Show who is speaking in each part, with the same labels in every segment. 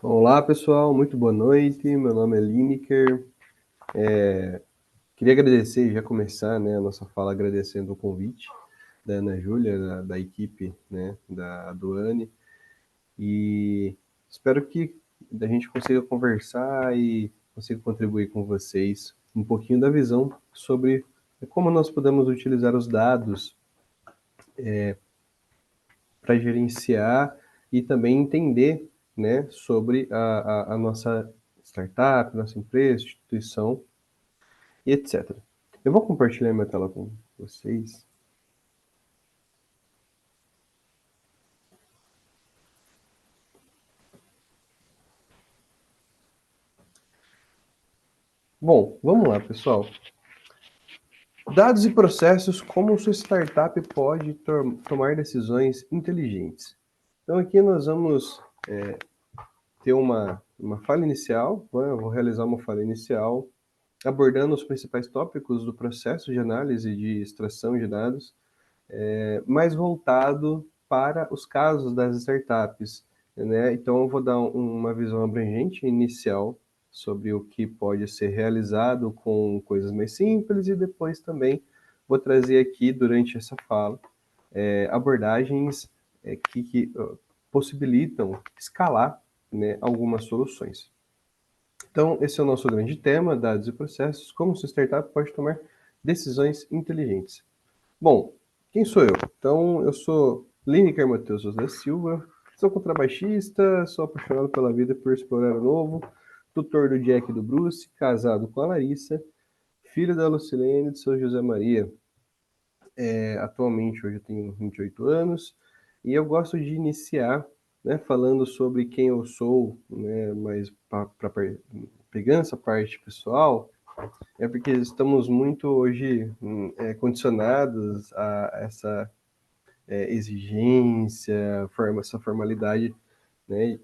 Speaker 1: Olá, pessoal, muito boa noite. Meu nome é Lineker. Queria agradecer, já começar, né, a nossa fala agradecendo o convite da Ana Júlia, da equipe, né, da Duane, e espero que a gente consiga conversar e consiga contribuir com vocês um pouquinho da visão sobre como nós podemos utilizar os dados para gerenciar e também entender, né, sobre a nossa startup, nossa empresa, instituição e etc. Eu vou compartilhar minha tela com vocês. Bom, vamos lá, pessoal. Dados e processos, como sua startup pode tomar decisões inteligentes. Então aqui nós vamos ter uma fala inicial, né? Eu vou realizar uma fala inicial abordando os principais tópicos do processo de análise de extração de dados, mais voltado para os casos das startups, né? Então eu vou dar uma visão abrangente inicial sobre o que pode ser realizado com coisas mais simples e depois também vou trazer aqui durante essa fala abordagens que possibilitam escalar, né, algumas soluções. Então, esse é o nosso grande tema, dados e processos, como sua startup pode tomar decisões inteligentes. Bom, quem sou eu? Então, eu sou Lineker Matheus da Silva, sou contrabaixista, sou apaixonado pela vida por explorar o novo, tutor do Jack e do Bruce, casado com a Larissa, filho da Lucilene de São José Maria. Atualmente, hoje eu tenho 28 anos, e eu gosto de iniciar, né, falando sobre quem eu sou, né, mas pegando essa parte pessoal, é porque estamos muito hoje condicionados a essa exigência, essa formalidade, né,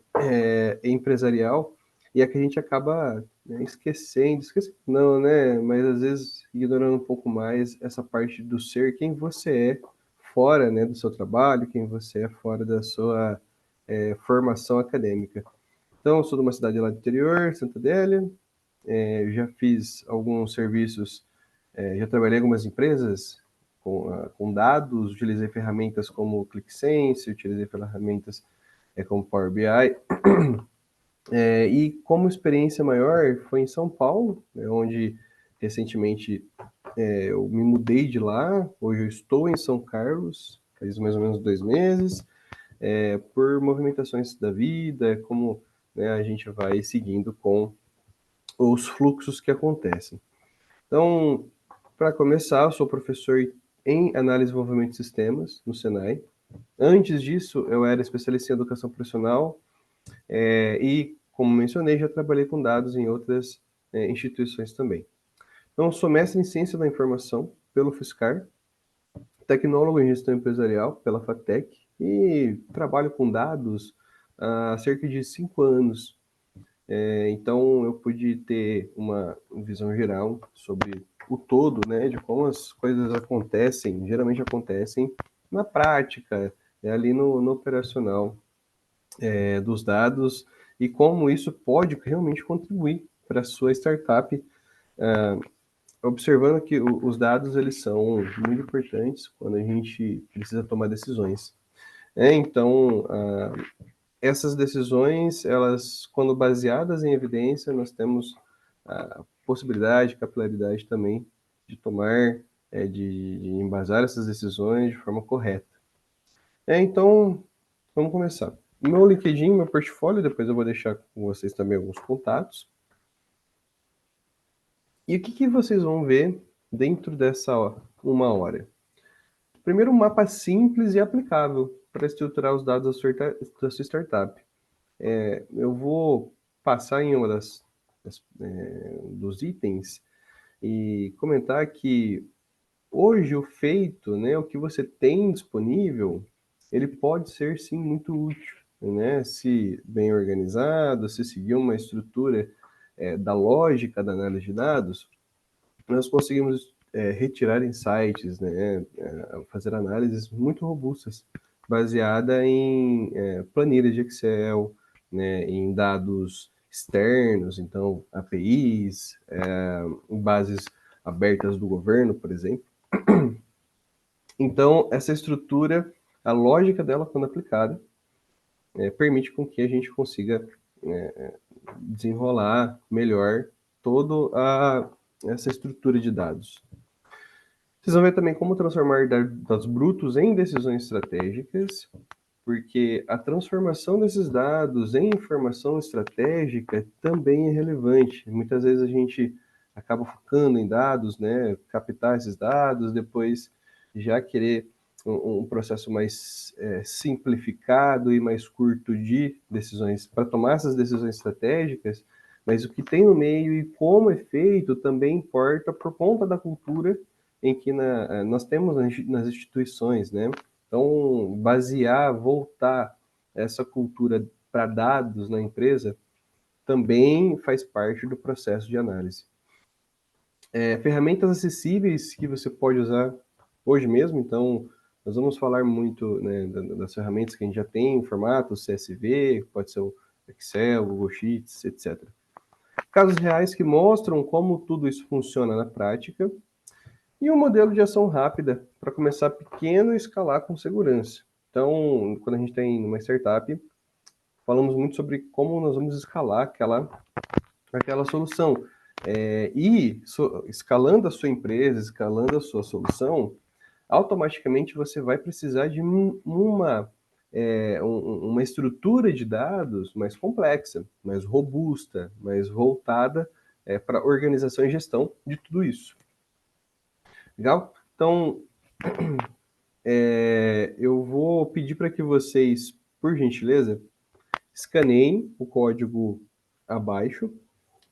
Speaker 1: empresarial, e é que a gente acaba, né, esquecendo não, né, mas às vezes ignorando um pouco mais essa parte do ser, quem você é fora, né, do seu trabalho, quem você é fora da sua formação acadêmica. Então, eu sou de uma cidade lá do interior, Santa Adélia, já fiz alguns serviços, já trabalhei em algumas empresas com dados, utilizei ferramentas como ClickSense, utilizei ferramentas como Power BI, e como experiência maior foi em São Paulo, né, onde recentemente eu me mudei de lá, hoje eu estou em São Carlos, faz mais ou menos 2 meses, por movimentações da vida, como, né, a gente vai seguindo com os fluxos que acontecem. Então, para começar, eu sou professor em análise e desenvolvimento de sistemas no Senai. Antes disso, eu era especialista em educação profissional e, como mencionei, já trabalhei com dados em outras instituições também. Então, sou mestre em ciência da informação pelo FISCAR, tecnólogo em gestão empresarial pela FATEC e trabalho com dados há cerca de 5 anos. Então, eu pude ter uma visão geral sobre o todo, né, de como as coisas acontecem, geralmente acontecem na prática, ali no operacional dos dados e como isso pode realmente contribuir para a sua startup, observando que os dados eles são muito importantes quando a gente precisa tomar decisões. Então, essas decisões, elas, quando baseadas em evidência, nós temos a possibilidade, capilaridade também de tomar, de embasar essas decisões de forma correta. Então, vamos começar. Meu LinkedIn, meu portfólio, depois eu vou deixar com vocês também alguns contatos. E o que vocês vão ver dentro dessa 1 hora? Primeiro, um mapa simples e aplicável para estruturar os dados da sua startup. Eu vou passar em uma dos itens e comentar que hoje o feito, né, o que você tem disponível, ele pode ser sim muito útil, né, se bem organizado, se seguir uma estrutura da lógica da análise de dados, nós conseguimos retirar insights, né, fazer análises muito robustas, baseada em planilhas de Excel, né, em dados externos, então APIs, em bases abertas do governo, por exemplo. Então, essa estrutura, a lógica dela, quando aplicada, permite com que a gente consiga desenrolar melhor toda essa estrutura de dados. Vocês vão ver também como transformar dados brutos em decisões estratégicas, porque a transformação desses dados em informação estratégica também é relevante. Muitas vezes a gente acaba focando em dados, né, captar esses dados, depois já querer um processo mais simplificado e mais curto de decisões, para tomar essas decisões estratégicas, mas o que tem no meio e como é feito também importa por conta da cultura em que nós temos nas instituições, né? Então, basear, voltar essa cultura para dados na empresa também faz parte do processo de análise. Ferramentas acessíveis que você pode usar hoje mesmo, então, nós vamos falar muito, né, das ferramentas que a gente já tem em formato CSV, pode ser o Excel, Google Sheets, etc. Casos reais que mostram como tudo isso funciona na prática, e um modelo de ação rápida para começar pequeno e escalar com segurança. Então, quando a gente tem uma startup, falamos muito sobre como nós vamos escalar aquela solução. Escalando a sua empresa, escalando a sua solução, automaticamente você vai precisar de uma estrutura de dados mais complexa, mais robusta, mais voltada para organização e gestão de tudo isso. Legal? Então, eu vou pedir para que vocês, por gentileza, escaneiem o código abaixo.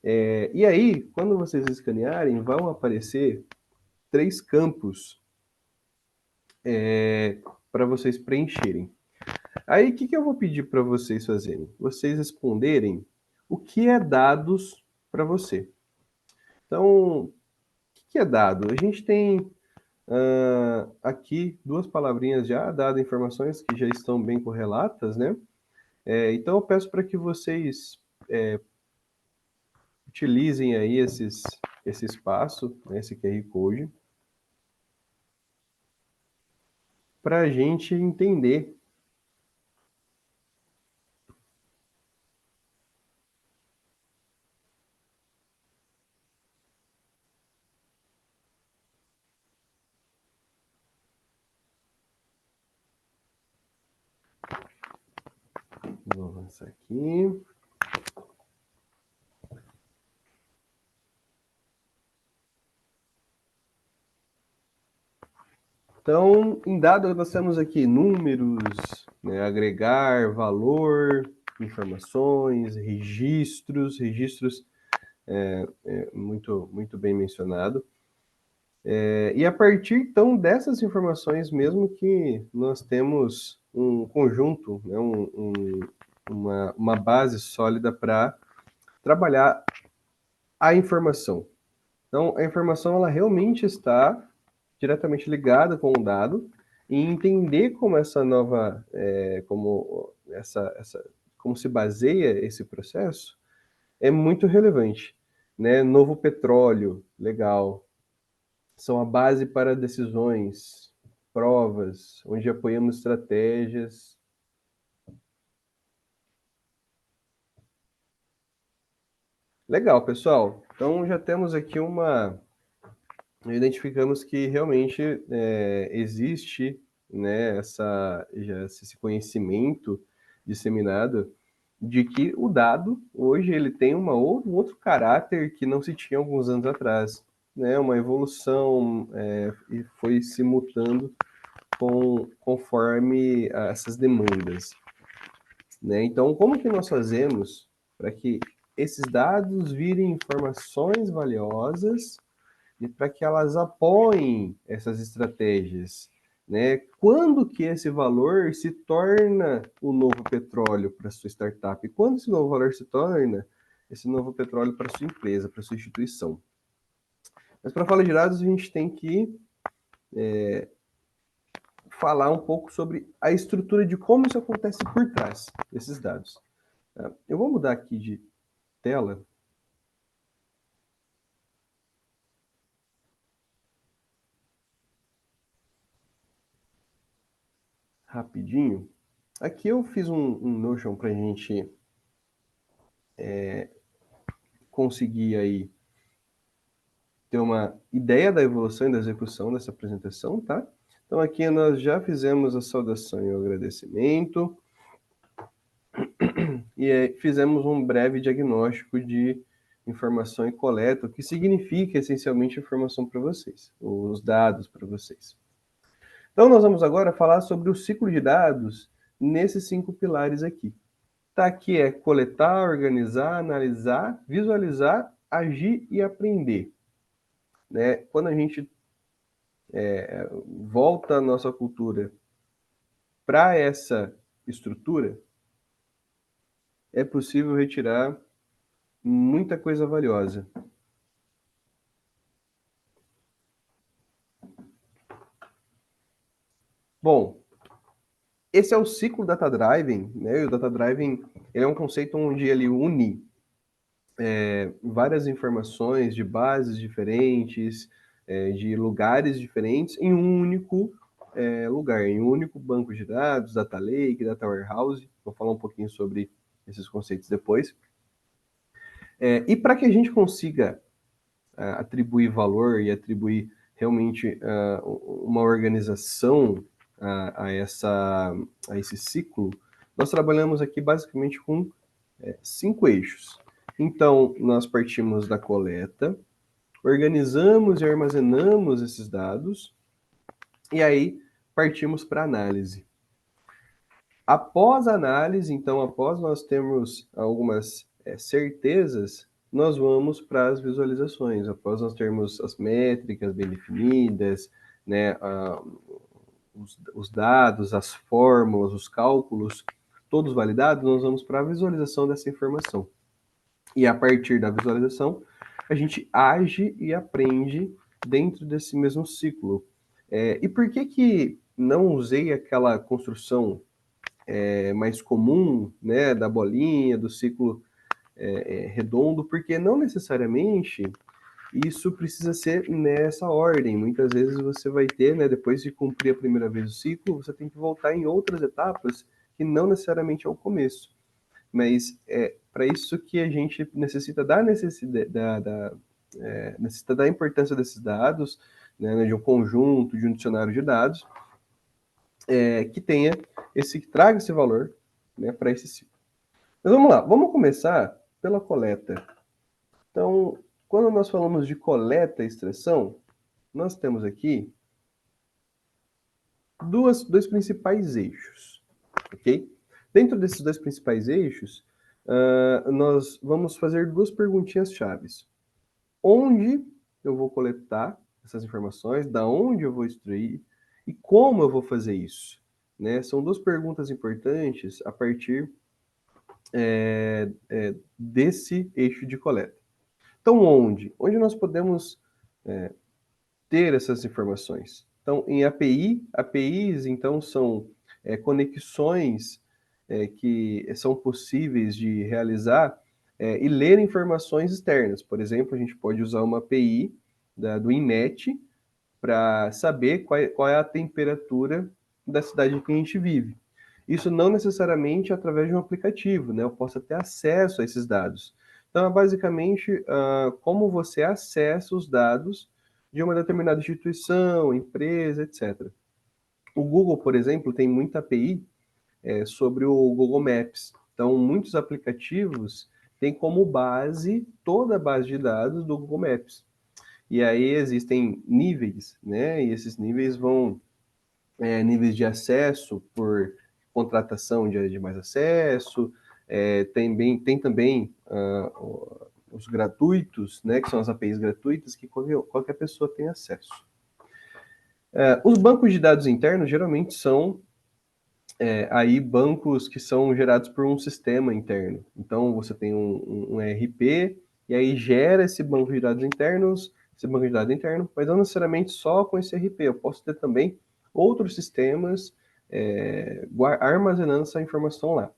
Speaker 1: E aí, quando vocês escanearem, vão aparecer 3 campos para vocês preencherem. Aí, o que eu vou pedir para vocês fazerem? Vocês responderem o que é dados para você. Então, o que é dado? A gente tem aqui 2 palavrinhas já, dado informações que já estão bem correlatas, né? Então, eu peço para que vocês utilizem aí esse espaço, né, esse QR Code, para a gente entender. Vou avançar aqui. Então, em dado, nós temos aqui números, né, agregar, valor, informações, registros, muito, muito bem mencionado. E a partir, então, dessas informações mesmo que nós temos um conjunto, né, uma base sólida para trabalhar a informação. Então, a informação ela realmente está diretamente ligada com o dado e entender como essa nova, como se baseia esse processo é muito relevante, né? Novo petróleo, legal, são a base para decisões, provas, onde apoiamos estratégias. Legal, pessoal. Então já temos aqui identificamos que realmente existe, né, esse conhecimento disseminado de que o dado hoje ele tem um outro caráter que não se tinha alguns anos atrás, né, uma evolução e foi se mutando conforme essas demandas, né? Então, como que nós fazemos para que esses dados virem informações valiosas e para que elas apoiem essas estratégias, né? Quando que esse valor se torna o novo petróleo para sua startup? Quando esse novo valor se torna esse novo petróleo para sua empresa, para sua instituição? Mas para falar de dados, a gente tem que falar um pouco sobre a estrutura de como isso acontece por trás desses dados. Tá? Eu vou mudar aqui de tela rapidinho. Aqui eu fiz um Notion para a gente conseguir aí ter uma ideia da evolução e da execução dessa apresentação, tá? Então aqui nós já fizemos a saudação e o agradecimento e fizemos um breve diagnóstico de informação e coleta, o que significa essencialmente informação para vocês, os dados para vocês. Então nós vamos agora falar sobre o ciclo de dados nesses 5 pilares aqui. Tá, aqui é coletar, organizar, analisar, visualizar, agir e aprender. Né? Quando a gente volta a nossa cultura para essa estrutura, é possível retirar muita coisa valiosa. Bom, esse é o ciclo Data Driving, né? E o Data Driving ele é um conceito onde ele une várias informações de bases diferentes, de lugares diferentes, em um único lugar, em um único banco de dados, Data Lake, Data Warehouse. Vou falar um pouquinho sobre esses conceitos depois. E para que a gente consiga atribuir valor e atribuir realmente uma organização a esse ciclo, nós trabalhamos aqui basicamente com 5 eixos. Então, nós partimos da coleta, organizamos e armazenamos esses dados, e aí partimos para a análise. Após a análise, então, após nós termos algumas certezas, nós vamos para as visualizações. Após nós termos as métricas bem definidas, né, os dados, as fórmulas, os cálculos, todos validados, nós vamos para a visualização dessa informação. E a partir da visualização, a gente age e aprende dentro desse mesmo ciclo. E por que não usei aquela construção mais comum, né, da bolinha, do ciclo redondo? Porque não necessariamente isso precisa ser nessa ordem. Muitas vezes você vai ter, né, depois de cumprir a primeira vez o ciclo, você tem que voltar em outras etapas que não necessariamente é o começo. Mas é para isso que a gente necessita necessita da importância desses dados, né, de um conjunto, de um dicionário de dados, que traga esse valor, né, para esse ciclo. Mas vamos lá, vamos começar pela coleta. Então, quando nós falamos de coleta e extração, nós temos aqui dois principais eixos, ok? Dentro desses dois principais eixos, nós vamos fazer duas perguntinhas chaves. Onde eu vou coletar essas informações, da onde eu vou extrair e como eu vou fazer isso? Né? São duas perguntas importantes a partir desse eixo de coleta. Então, onde? Onde nós podemos ter essas informações? Então, em APIs, então, são conexões que são possíveis de realizar e ler informações externas. Por exemplo, a gente pode usar uma API do INMET para saber qual é a temperatura da cidade em que a gente vive. Isso não necessariamente através de um aplicativo, né? Eu posso ter acesso a esses dados. Então, é basicamente como você acessa os dados de uma determinada instituição, empresa, etc. O Google, por exemplo, tem muita API sobre o Google Maps. Então, muitos aplicativos têm como base toda a base de dados do Google Maps. E aí existem níveis, né? E esses níveis vão níveis de acesso por contratação de mais acesso, tem também os gratuitos, né, que são as APIs gratuitas, que qualquer pessoa tem acesso. Os bancos de dados internos geralmente são aí bancos que são gerados por um sistema interno. Então você tem um ERP e aí gera esse banco de dados internos, esse banco de dados interno, mas não necessariamente só com esse ERP. Eu posso ter também outros sistemas armazenando essa informação lá.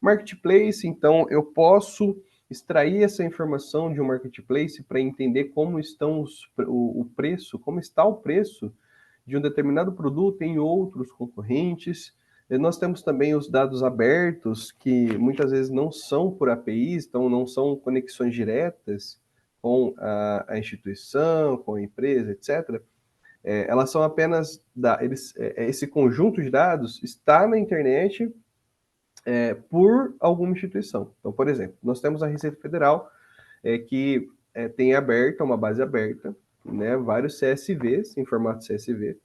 Speaker 1: Marketplace, então, eu posso extrair essa informação de um marketplace para entender como estão o preço, como está o preço de um determinado produto em outros concorrentes. E nós temos também os dados abertos, que muitas vezes não são por APIs, então não são conexões diretas com a instituição, com a empresa, etc. Elas são apenas, esse conjunto de dados está na internet por alguma instituição. Então, por exemplo, nós temos a Receita Federal, que tem aberta, uma base aberta, né, vários CSVs, em formato CSV,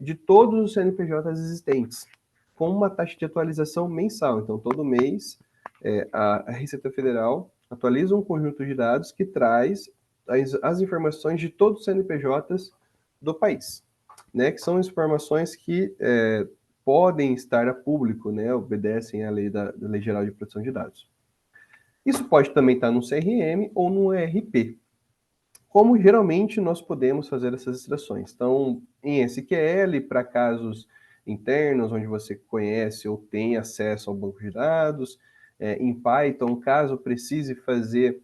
Speaker 1: de todos os CNPJs existentes, com uma taxa de atualização mensal. Então, todo mês, a Receita Federal atualiza um conjunto de dados que traz as informações de todos os CNPJs do país, né, que são informações que podem estar a público, né, obedecem à lei da Lei Geral de Proteção de Dados. Isso pode também estar no CRM ou no ERP. Como geralmente nós podemos fazer essas extrações? Então, em SQL, para casos internos, onde você conhece ou tem acesso ao banco de dados, em Python, caso precise fazer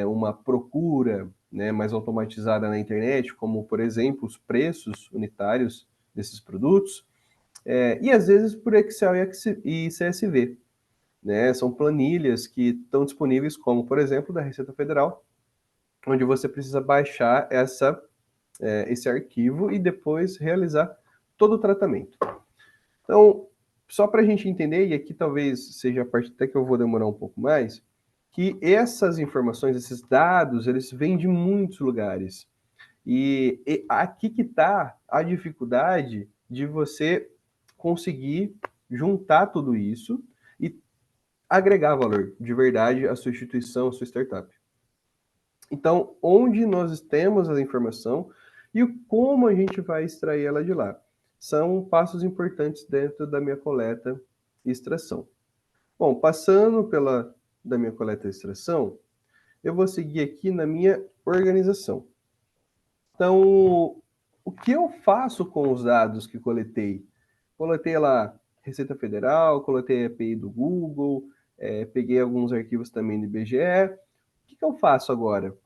Speaker 1: uma procura, né, mais automatizada na internet, como, por exemplo, os preços unitários desses produtos, e às vezes por Excel e CSV. Né? São planilhas que estão disponíveis, como, por exemplo, da Receita Federal, onde você precisa baixar esse arquivo e depois realizar todo o tratamento. Então, só para a gente entender, e aqui talvez seja a parte até que eu vou demorar um pouco mais, que essas informações, esses dados, eles vêm de muitos lugares. E aqui que está a dificuldade de você conseguir juntar tudo isso e agregar valor de verdade à sua instituição, à sua startup. Então, onde nós temos a informação e como a gente vai extrair ela de lá. São passos importantes dentro da minha coleta e extração. Bom, passando da minha coleta e extração, eu vou seguir aqui na minha organização. Então, o que eu faço com os dados que coletei? Coletei lá Receita Federal, coletei a API do Google, peguei alguns arquivos também do IBGE. O que eu faço agora?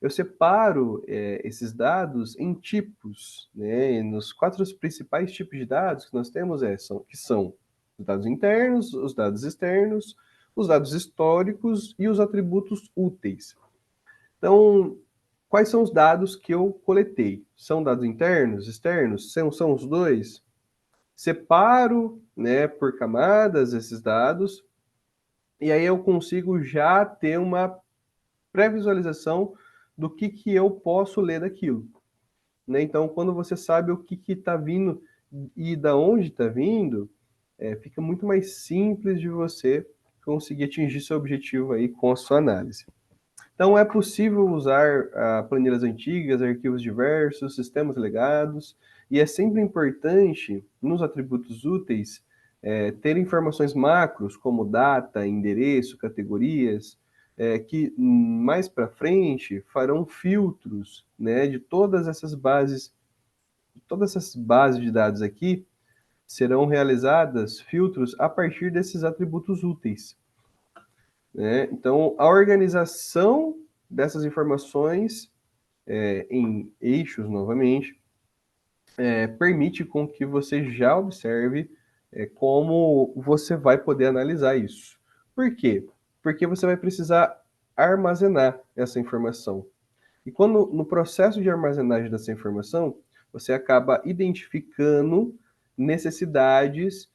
Speaker 1: Eu separo esses dados em tipos, né? E nos 4 principais tipos de dados que nós temos são os dados internos, os dados externos, os dados históricos e os atributos úteis. Então, quais são os dados que eu coletei? São dados internos, externos? São os dois? Separo, né, por camadas esses dados e aí eu consigo já ter uma pré-visualização do que eu posso ler daquilo. Né? Então, quando você sabe o que está vindo e da onde está vindo, fica muito mais simples de você conseguir atingir seu objetivo aí com a sua análise. Então, é possível usar planilhas antigas, arquivos diversos, sistemas legados, e é sempre importante, nos atributos úteis, ter informações macros, como data, endereço, categorias, que mais para frente farão filtros, né, de todas essas bases de dados aqui, serão realizadas filtros a partir desses atributos úteis. Né? Então, a organização dessas informações em eixos, novamente, permite com que você já observe como você vai poder analisar isso. Por quê? Porque você vai precisar armazenar essa informação. E quando no processo de armazenagem dessa informação, você acaba identificando necessidades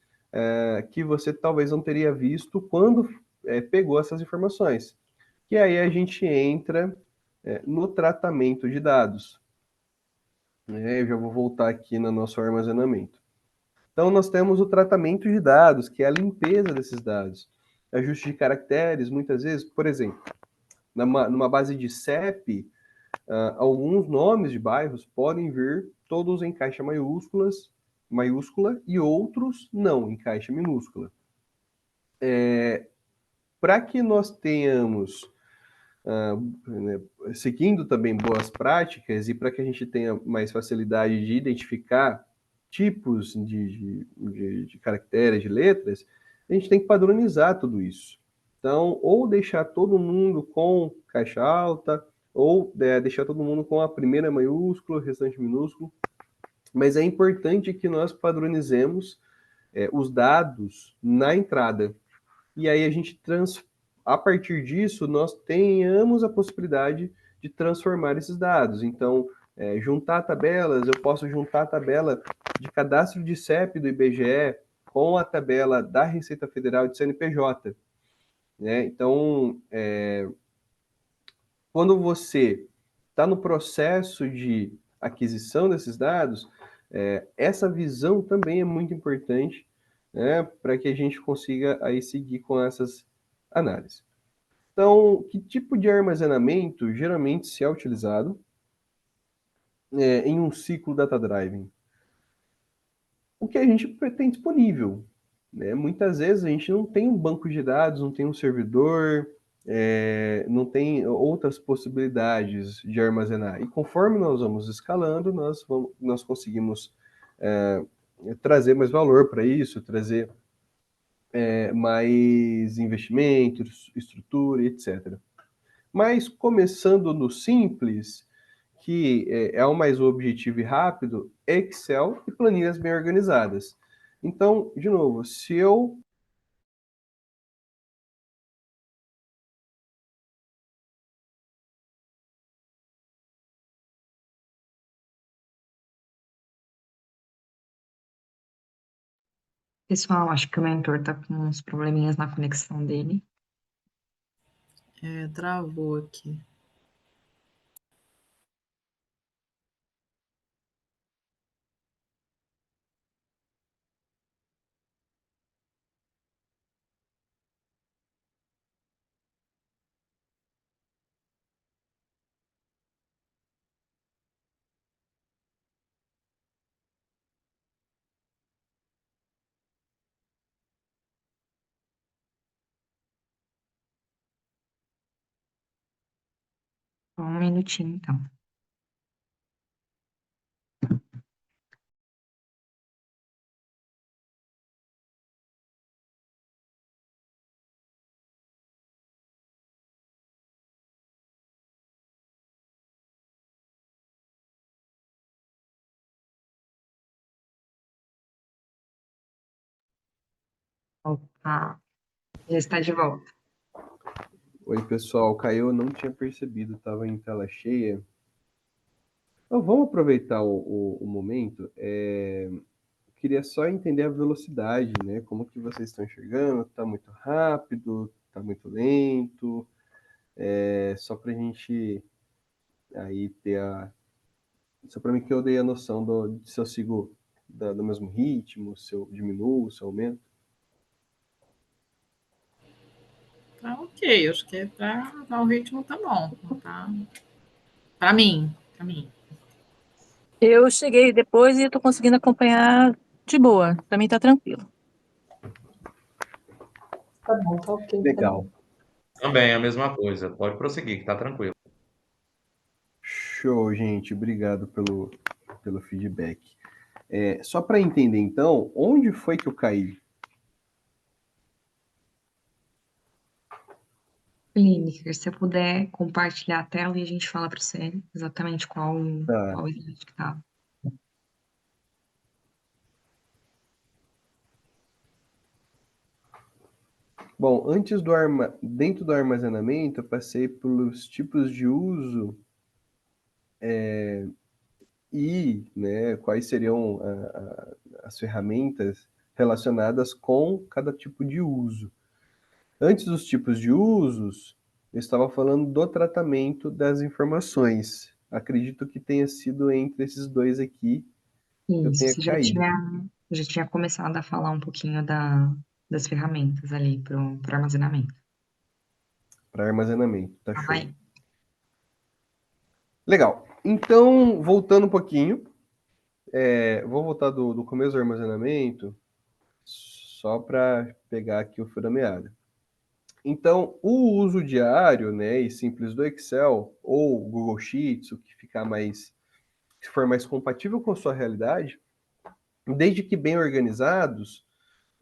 Speaker 1: que você talvez não teria visto quando pegou essas informações. E aí a gente entra no tratamento de dados. Eu já vou voltar aqui no nosso armazenamento. Então, nós temos o tratamento de dados, que é a limpeza desses dados. Ajuste de caracteres, muitas vezes, por exemplo, numa base de CEP, alguns nomes de bairros podem vir todos em caixa maiúscula e outros não, em caixa minúscula. Para que nós tenhamos, né, seguindo também boas práticas e para que a gente tenha mais facilidade de identificar tipos de caracteres, de letras, a gente tem que padronizar tudo isso. Então, ou deixar todo mundo com caixa alta, ou deixar todo mundo com a primeira maiúscula, o restante minúsculo. Mas é importante que nós padronizemos os dados na entrada. E aí a partir disso, nós tenhamos a possibilidade de transformar esses dados. Então, juntar tabelas, eu posso juntar a tabela de cadastro de CEP do IBGE com a tabela da Receita Federal de CNPJ. Né? Então, quando você está no processo de aquisição desses dados, essa visão também é muito importante, né, para que a gente consiga aí seguir com essas análises. Então, que tipo de armazenamento geralmente se é utilizado em um ciclo data driving? O que a gente tem disponível. Né? Muitas vezes a gente não tem um banco de dados, não tem um servidor, não tem outras possibilidades de armazenar. E conforme nós vamos escalando, nós conseguimos trazer mais valor para isso, trazer mais investimentos, estrutura, etc. Mas começando no simples, que é o mais objetivo e rápido, Excel e planilhas bem organizadas. Então, de novo, se eu
Speaker 2: Pessoal, acho que o mentor tá com uns probleminhas na conexão dele.
Speaker 3: Travou aqui.
Speaker 2: Só um minutinho, então. Opa, já está de volta.
Speaker 1: Oi, pessoal, caiu, eu não tinha percebido, estava em tela cheia. Então, vamos aproveitar o momento. Queria só entender a velocidade, né? Como que vocês estão enxergando? Está muito rápido? Está muito lento? Só para a gente aí ter só para mim que eu dei a noção de se eu sigo do mesmo ritmo, se eu diminuo, se eu aumento.
Speaker 3: Tá ok, acho que o ritmo tá bom. Tá. Para mim.
Speaker 4: Eu cheguei depois e estou conseguindo acompanhar de boa. Para mim tá tranquilo.
Speaker 5: Tá bom, tá ok.
Speaker 1: Legal.
Speaker 6: Também a mesma coisa. Pode prosseguir, que tá tranquilo.
Speaker 1: Show, gente. Obrigado pelo feedback. Só para entender, então, onde foi que eu caí?
Speaker 2: Lineker, se eu puder compartilhar a tela e a gente fala para você exatamente qual slide que tá.
Speaker 1: Bom, dentro do armazenamento, eu passei pelos tipos de uso e, né, quais seriam as ferramentas relacionadas com cada tipo de uso. Antes dos tipos de usos, eu estava falando do tratamento das informações. Acredito que tenha sido entre esses dois aqui que eu
Speaker 2: Isso,
Speaker 1: tenha
Speaker 2: você
Speaker 1: caído.
Speaker 2: já tinha começado a falar um pouquinho das ferramentas ali para o armazenamento.
Speaker 1: Para armazenamento, tá
Speaker 2: Tá,
Speaker 1: show.
Speaker 2: vai.
Speaker 1: Legal. Então, voltando um pouquinho, vou voltar do começo do armazenamento, só para pegar aqui o fio da meada. Então, o uso diário, né, e simples do Excel ou Google Sheets, o que for mais compatível com a sua realidade, desde que bem organizados,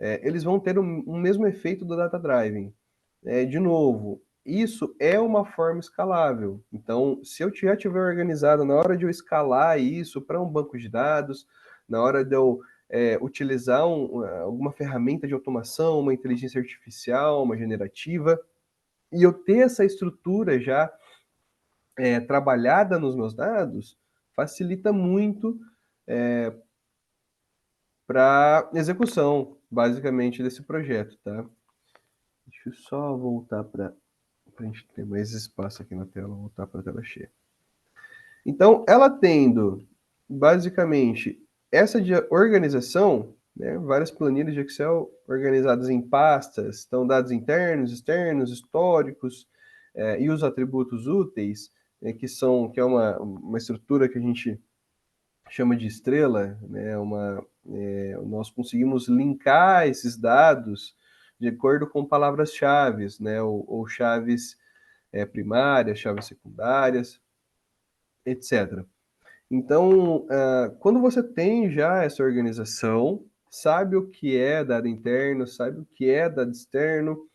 Speaker 1: eles vão ter o mesmo efeito do data driving. De novo, isso é uma forma escalável. Então, se eu já tiver organizado na hora de eu escalar isso para um banco de dados, na hora de eu utilizar alguma ferramenta de automação, uma inteligência artificial, uma generativa, e eu ter essa estrutura já trabalhada nos meus dados, facilita muito para execução, basicamente, desse projeto, tá? Deixa eu só voltar para a gente ter mais espaço aqui na tela, voltar para a tela cheia. Então, ela tendo, basicamente, essa de organização, né, várias planilhas de Excel organizadas em pastas, estão dados internos, externos, históricos, e os atributos úteis, que é uma estrutura que a gente chama de estrela, né, nós conseguimos linkar esses dados de acordo com palavras-chave, né, ou chaves primárias, chaves secundárias, etc. Então, quando você tem já essa organização, sabe o que é dado interno, sabe o que é dado externo,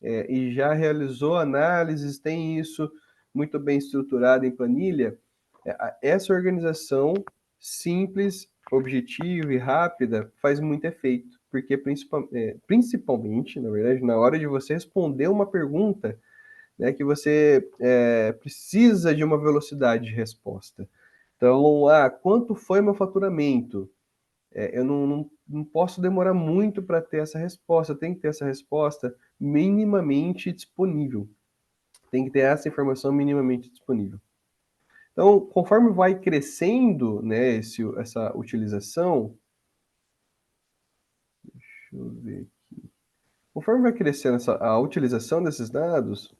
Speaker 1: e já realizou análises, tem isso muito bem estruturado em planilha, essa organização simples, objetiva e rápida faz muito efeito, porque principalmente, na verdade, na hora de você responder uma pergunta, né, que você precisa de uma velocidade de resposta. Então, quanto foi meu faturamento? Eu não posso demorar muito para ter essa resposta, tem que ter essa resposta minimamente disponível. Tem que ter essa informação minimamente disponível. Então, conforme vai crescendo, né, essa utilização, deixa eu ver aqui. Conforme vai crescendo a utilização desses dados,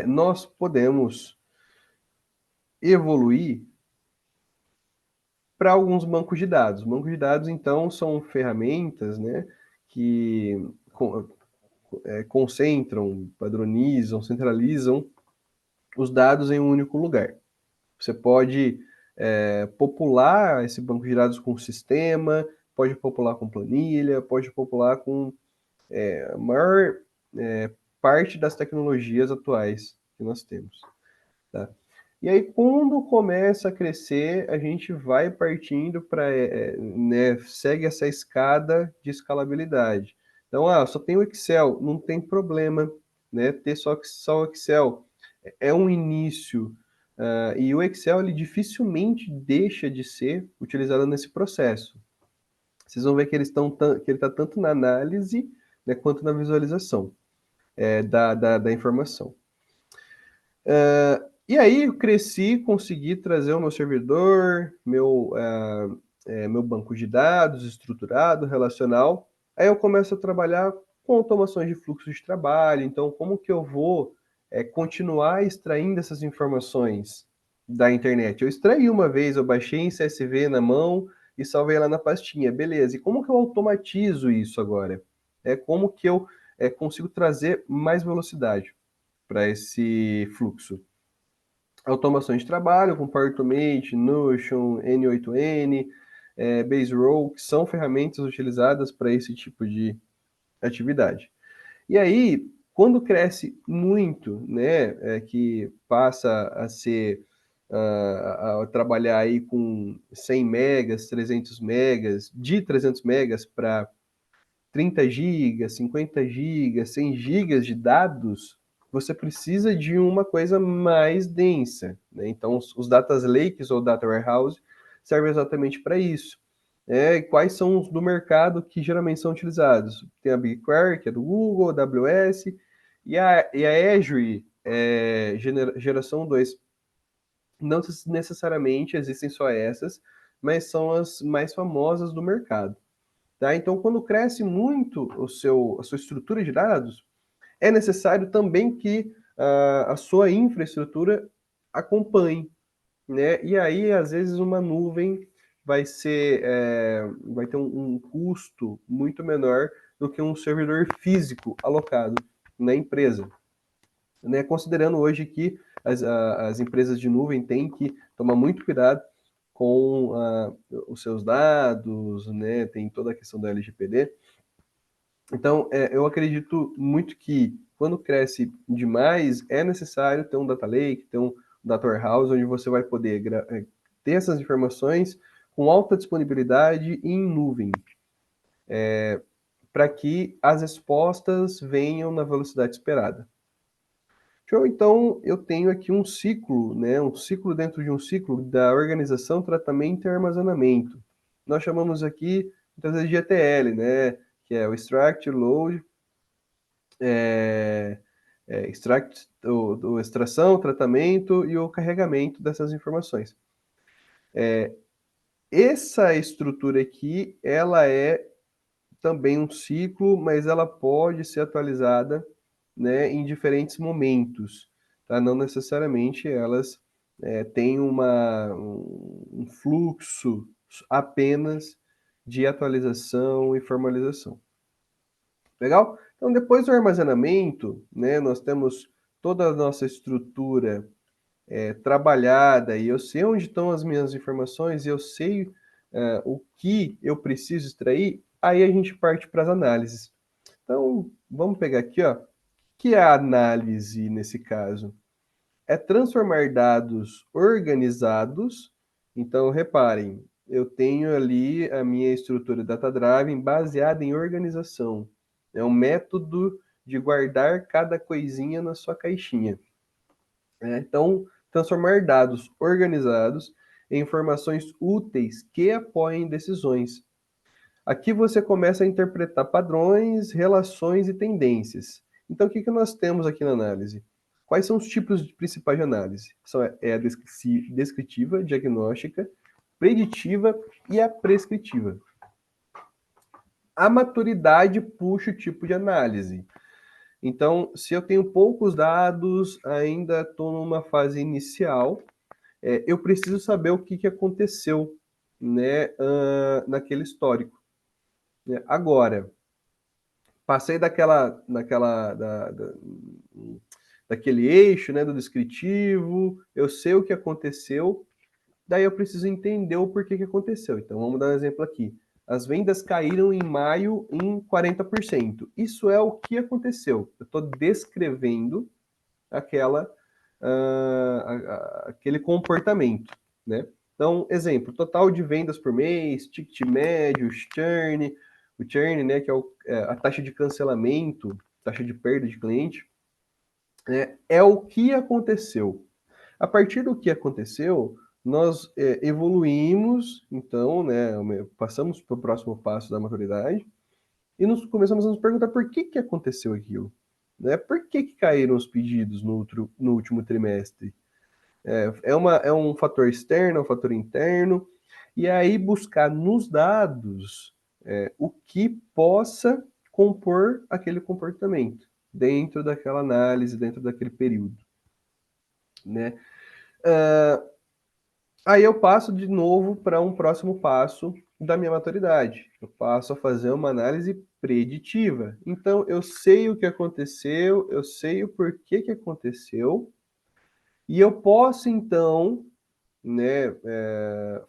Speaker 1: nós podemos evoluir para alguns bancos de dados. Bancos de dados, então, são ferramentas, né, que concentram, padronizam, centralizam os dados em um único lugar. Você pode popular esse banco de dados com sistema, pode popular com planilha, pode popular com a maior parte das tecnologias atuais que nós temos. Tá? E aí, quando começa a crescer, a gente vai partindo para, né, segue essa escada de escalabilidade. Então, só tem o Excel, não tem problema, né, ter só o Excel. É um início, e o Excel ele dificilmente deixa de ser utilizado nesse processo. Vocês vão ver que ele está tanto na análise, né, quanto na visualização da informação. E aí eu cresci, consegui trazer o meu servidor, meu banco de dados estruturado, relacional. Aí eu começo a trabalhar com automações de fluxo de trabalho. Então, como que eu vou continuar extraindo essas informações da internet? Eu extraí uma vez, eu baixei em CSV na mão e salvei lá na pastinha. Beleza, e como que eu automatizo isso agora? Como que eu consigo trazer mais velocidade para esse fluxo? Automações de trabalho, com Power Automate, Notion, N8N, Base Row, que são ferramentas utilizadas para esse tipo de atividade. E aí, quando cresce muito, né, que passa a ser, a trabalhar aí com 100 megas, 300 megas, de 300 megas para 30 gigas, 50 gigas, 100 gigas de dados, você precisa de uma coisa mais densa, né? Então, os data lakes ou data warehouse servem exatamente para isso. Quais são os do mercado que geralmente são utilizados? Tem a BigQuery, que é do Google, a AWS, e a Azure, geração 2. Não necessariamente existem só essas, mas são as mais famosas do mercado. Tá? Então, quando cresce muito a sua estrutura de dados, é necessário também que a sua infraestrutura acompanhe, né? E aí, às vezes, uma nuvem vai ter um custo muito menor do que um servidor físico alocado na empresa, né? Considerando hoje que as empresas de nuvem têm que tomar muito cuidado com os seus dados, né? Tem toda a questão da LGPD. Então, eu acredito muito que quando cresce demais, é necessário ter um data lake, ter um data warehouse, onde você vai poder ter essas informações com alta disponibilidade e em nuvem, para que as respostas venham na velocidade esperada. Show? Então, eu tenho aqui um ciclo, né? Um ciclo dentro de um ciclo da organização, tratamento e armazenamento. Nós chamamos aqui, muitas vezes, de ETL, né? Que é o extract, load, o extração, tratamento e o carregamento dessas informações. Essa estrutura aqui, ela é também um ciclo, mas ela pode ser atualizada, né, em diferentes momentos, tá? Não necessariamente elas têm um fluxo apenas de atualização e formalização. Legal? Então, depois do armazenamento, né, nós temos toda a nossa estrutura trabalhada e eu sei onde estão as minhas informações e eu sei o que eu preciso extrair, aí a gente parte para as análises. Então, vamos pegar aqui, ó, que é a análise nesse caso? É transformar dados organizados. Então, reparem, eu tenho ali a minha estrutura Data Driven baseada em organização. É um método de guardar cada coisinha na sua caixinha. Então, transformar dados organizados em informações úteis que apoiem decisões. Aqui você começa a interpretar padrões, relações e tendências. Então, o que nós temos aqui na análise? Quais são os tipos principais de análise? É a descritiva, diagnóstica, preditiva e a prescritiva. A maturidade puxa o tipo de análise. Então, se eu tenho poucos dados, ainda estou numa fase inicial, eu preciso saber o que aconteceu, né, naquele histórico. Agora, passei daquele eixo, né, do descritivo, eu sei o que aconteceu, daí eu preciso entender o porquê que aconteceu. Então, vamos dar um exemplo aqui. As vendas caíram em maio em 40%. Isso é o que aconteceu. Eu estou descrevendo aquele comportamento, né? Então, exemplo, total de vendas por mês, ticket médio, o churn, né, que é a taxa de cancelamento, taxa de perda de cliente, é o que aconteceu. A partir do que aconteceu, nós evoluímos, então, né, passamos para o próximo passo da maturidade e começamos a nos perguntar por que aconteceu aquilo. Né? Por que caíram os pedidos no último trimestre? É um fator externo, é um fator interno, e aí buscar nos dados o que possa compor aquele comportamento dentro daquela análise, dentro daquele período. Né? Aí eu passo de novo para um próximo passo da minha maturidade. Eu passo a fazer uma análise preditiva. Então, eu sei o que aconteceu, eu sei o porquê que aconteceu, e eu posso, então, né,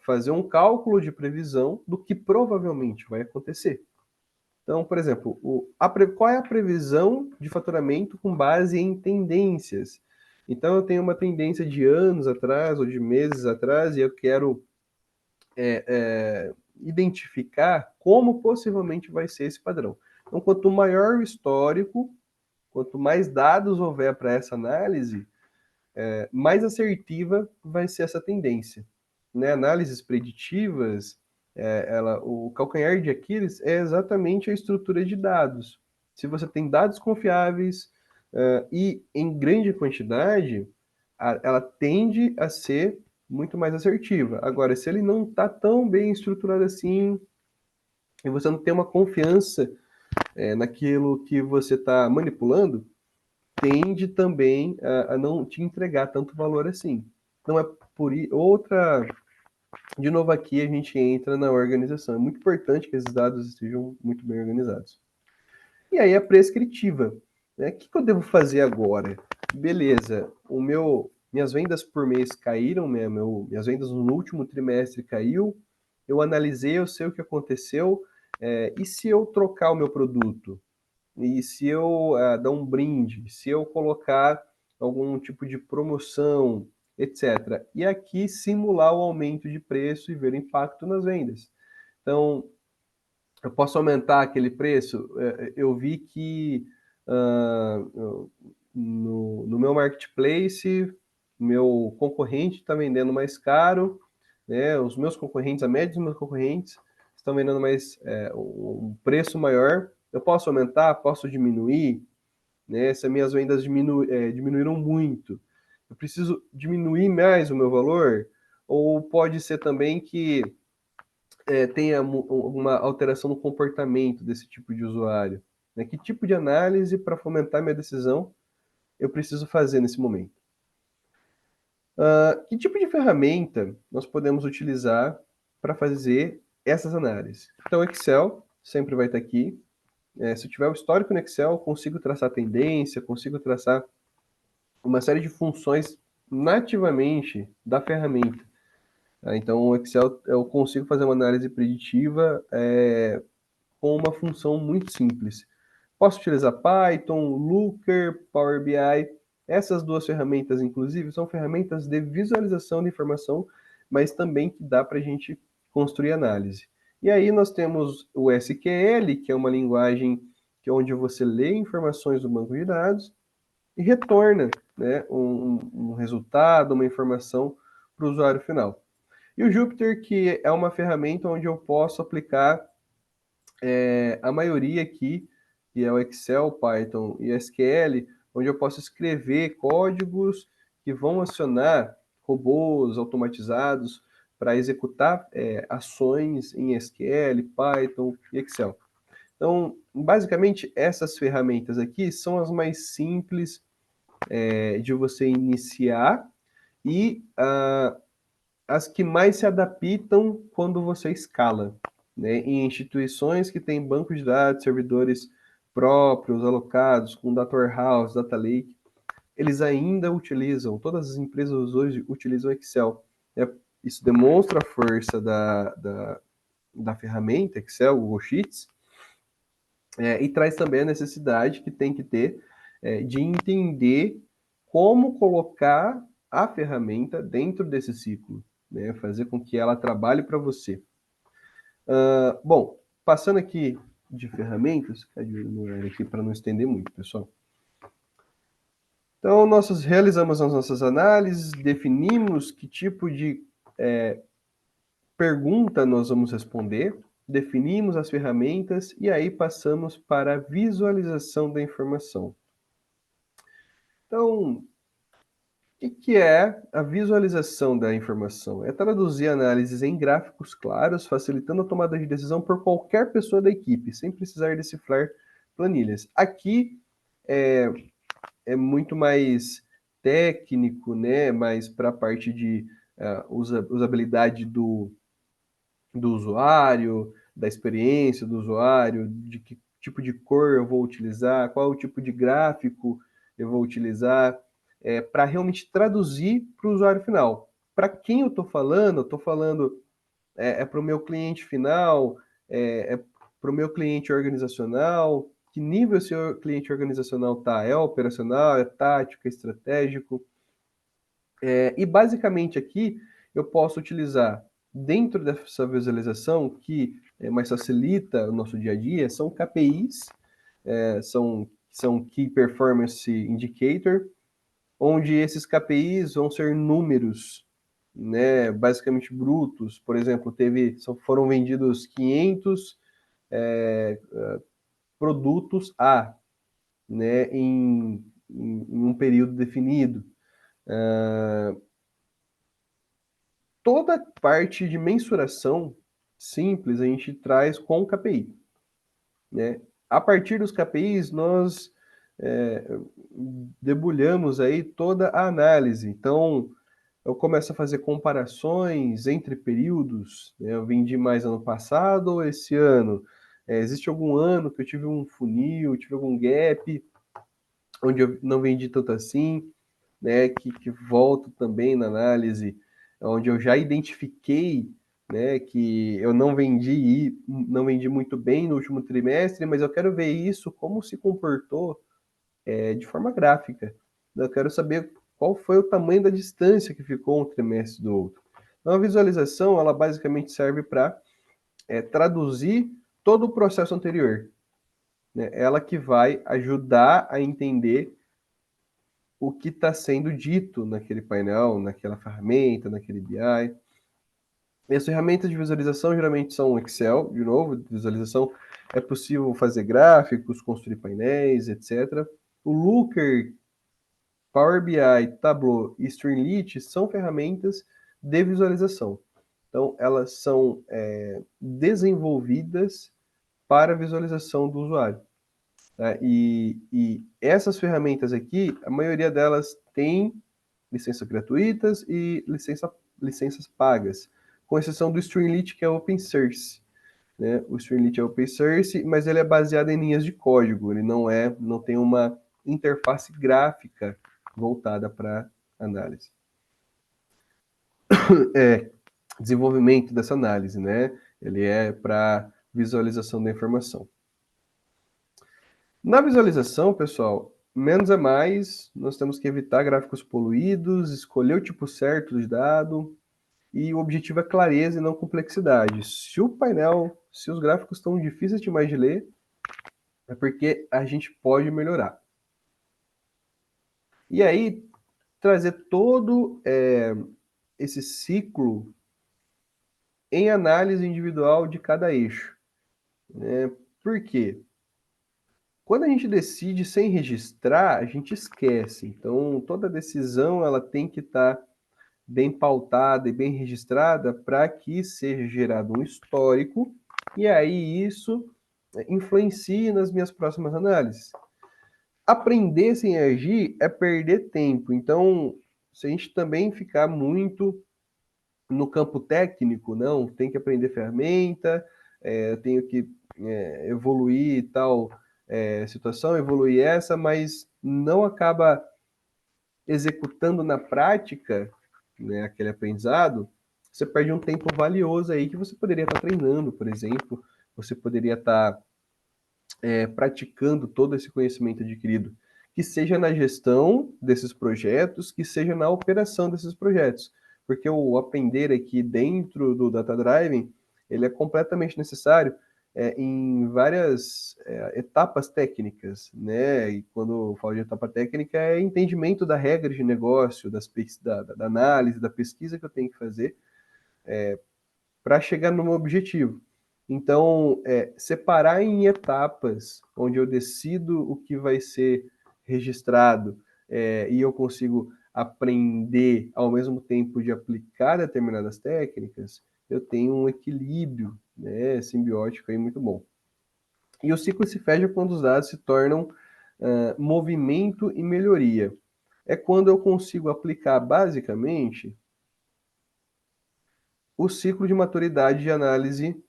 Speaker 1: fazer um cálculo de previsão do que provavelmente vai acontecer. Então, por exemplo, qual é a previsão de faturamento com base em tendências? Então, eu tenho uma tendência de anos atrás ou de meses atrás e eu quero identificar como possivelmente vai ser esse padrão. Então, quanto maior o histórico, quanto mais dados houver para essa análise, mais assertiva vai ser essa tendência. Né? Análises preditivas, o calcanhar de Aquiles é exatamente a estrutura de dados. Se você tem dados confiáveis e em grande quantidade, ela tende a ser muito mais assertiva. Agora, se ele não está tão bem estruturado assim, e você não tem uma confiança naquilo que você está manipulando, tende também a não te entregar tanto valor assim. Então, de novo aqui a gente entra na organização. É muito importante que esses dados estejam muito bem organizados. E aí a prescritiva. Né? O que eu devo fazer agora? Beleza, minhas vendas por mês caíram, minhas vendas no último trimestre caiu, eu analisei, eu sei o que aconteceu, e se eu trocar o meu produto? E se eu dar um brinde? Se eu colocar algum tipo de promoção, etc. E aqui simular o aumento de preço e ver o impacto nas vendas. Então, eu posso aumentar aquele preço? Eu vi que no meu marketplace, meu concorrente está vendendo mais caro, né? Os meus concorrentes, a média dos meus concorrentes, estão vendendo mais um preço maior. Eu posso aumentar? Posso diminuir? Né? Se as minhas vendas diminuíram muito, eu preciso diminuir mais o meu valor? Ou pode ser também que tenha uma alteração no comportamento desse tipo de usuário? Né? Que tipo de análise para fomentar minha decisão eu preciso fazer nesse momento? Que tipo de ferramenta nós podemos utilizar para fazer essas análises? Então, Excel sempre vai estar aqui. Se eu tiver o histórico no Excel, eu consigo traçar tendência, consigo traçar uma série de funções nativamente da ferramenta. Então, o Excel, eu consigo fazer uma análise preditiva com uma função muito simples. Posso utilizar Python, Looker, Power BI. Essas duas ferramentas, inclusive, são ferramentas de visualização de informação, mas também que dá para a gente construir análise. E aí nós temos o SQL, que é uma linguagem onde você lê informações do banco de dados e retorna, né, um resultado, uma informação para o usuário final. E o Jupyter, que é uma ferramenta onde eu posso aplicar a maioria aqui, que é o Excel, Python e SQL, onde eu posso escrever códigos que vão acionar robôs automatizados para executar ações em SQL, Python e Excel. Então, basicamente, essas ferramentas aqui são as mais simples de você iniciar e as que mais se adaptam quando você escala, né? Em instituições que têm bancos de dados, servidores próprios, alocados, com data warehouse, data lake, eles ainda utilizam, todas as empresas hoje utilizam Excel. Né? Isso demonstra a força da ferramenta Excel, Google Sheets, e traz também a necessidade que tem que ter de entender como colocar a ferramenta dentro desse ciclo, né? Fazer com que ela trabalhe para você. Bom, passando aqui de ferramentas, aqui para não estender muito, pessoal. Então, nós realizamos as nossas análises, definimos que tipo de pergunta nós vamos responder, definimos as ferramentas e aí passamos para a visualização da informação. Então, o que é a visualização da informação? É traduzir análises em gráficos claros, facilitando a tomada de decisão por qualquer pessoa da equipe, sem precisar decifrar planilhas. Aqui é muito mais técnico, né? Mais para a parte de usabilidade do usuário, da experiência do usuário, de que tipo de cor eu vou utilizar, qual o tipo de gráfico eu vou utilizar, para realmente traduzir para o usuário final. Para quem eu estou falando para o meu cliente final, para o meu cliente organizacional, que nível seu cliente organizacional está? É operacional, é tático, é estratégico? E basicamente aqui eu posso utilizar dentro dessa visualização que mais facilita o nosso dia a dia, são KPIs, são Key Performance Indicator, onde esses KPIs vão ser números, né, basicamente brutos. Por exemplo, foram vendidos 500 produtos A, né, em um período definido. Toda parte de mensuração simples a gente traz com o KPI, né? A partir dos KPIs, nós debulhamos aí toda a análise. Então, eu começo a fazer comparações entre períodos, né? Eu vendi mais ano passado ou esse ano? Existe algum ano que eu tive um funil, tive algum gap, onde eu não vendi tanto assim? né, que volto também na análise, onde eu já identifiquei, né, que eu não vendi muito bem no último trimestre, mas eu quero ver isso como se comportou de forma gráfica. Eu quero saber qual foi o tamanho da distância que ficou um trimestre do outro. Então, a visualização, ela basicamente serve para traduzir todo o processo anterior. Né? Ela que vai ajudar a entender o que está sendo dito naquele painel, naquela ferramenta, naquele BI. E as ferramentas de visualização geralmente são Excel, de novo, visualização. É possível fazer gráficos, construir painéis, etc. O Looker, Power BI, Tableau e Streamlit são ferramentas de visualização. Então, elas são desenvolvidas para a visualização do usuário. Tá? E essas ferramentas aqui, a maioria delas tem licenças gratuitas e licenças pagas, com exceção do Streamlit, que é open source. Né? O Streamlit é open source, mas ele é baseado em linhas de código, ele não tem uma interface gráfica voltada para análise. Desenvolvimento dessa análise, né? Ele é para visualização da informação. Na visualização, pessoal, menos é mais, nós temos que evitar gráficos poluídos, escolher o tipo certo de dado, e o objetivo é clareza e não complexidade. Se os gráficos estão difíceis demais de ler, é porque a gente pode melhorar. E aí, trazer todo esse ciclo em análise individual de cada eixo. Né? Por quê? Quando a gente decide sem registrar, a gente esquece. Então, toda decisão ela tem que estar bem pautada e bem registrada para que seja gerado um histórico e aí isso influencie nas minhas próximas análises. Aprender sem agir é perder tempo. Então, se a gente também ficar muito no campo técnico, não, tem que aprender ferramenta, eu tenho que evoluir tal situação, evoluir essa, mas não acaba executando na prática, né, aquele aprendizado, você perde um tempo valioso aí que você poderia estar treinando, por exemplo, você poderia estar praticando todo esse conhecimento adquirido, que seja na gestão desses projetos, que seja na operação desses projetos, porque o aprender aqui dentro do Data Driving, ele é completamente necessário em várias etapas técnicas, né? E quando eu falo de etapa técnica, é entendimento da regra de negócio, da análise, da pesquisa que eu tenho que fazer para chegar no meu objetivo. Então, separar em etapas, onde eu decido o que vai ser registrado e eu consigo aprender ao mesmo tempo de aplicar determinadas técnicas, eu tenho um equilíbrio, né, simbiótico aí muito bom. E o ciclo se fecha quando os dados se tornam movimento e melhoria. É quando eu consigo aplicar basicamente o ciclo de maturidade de análise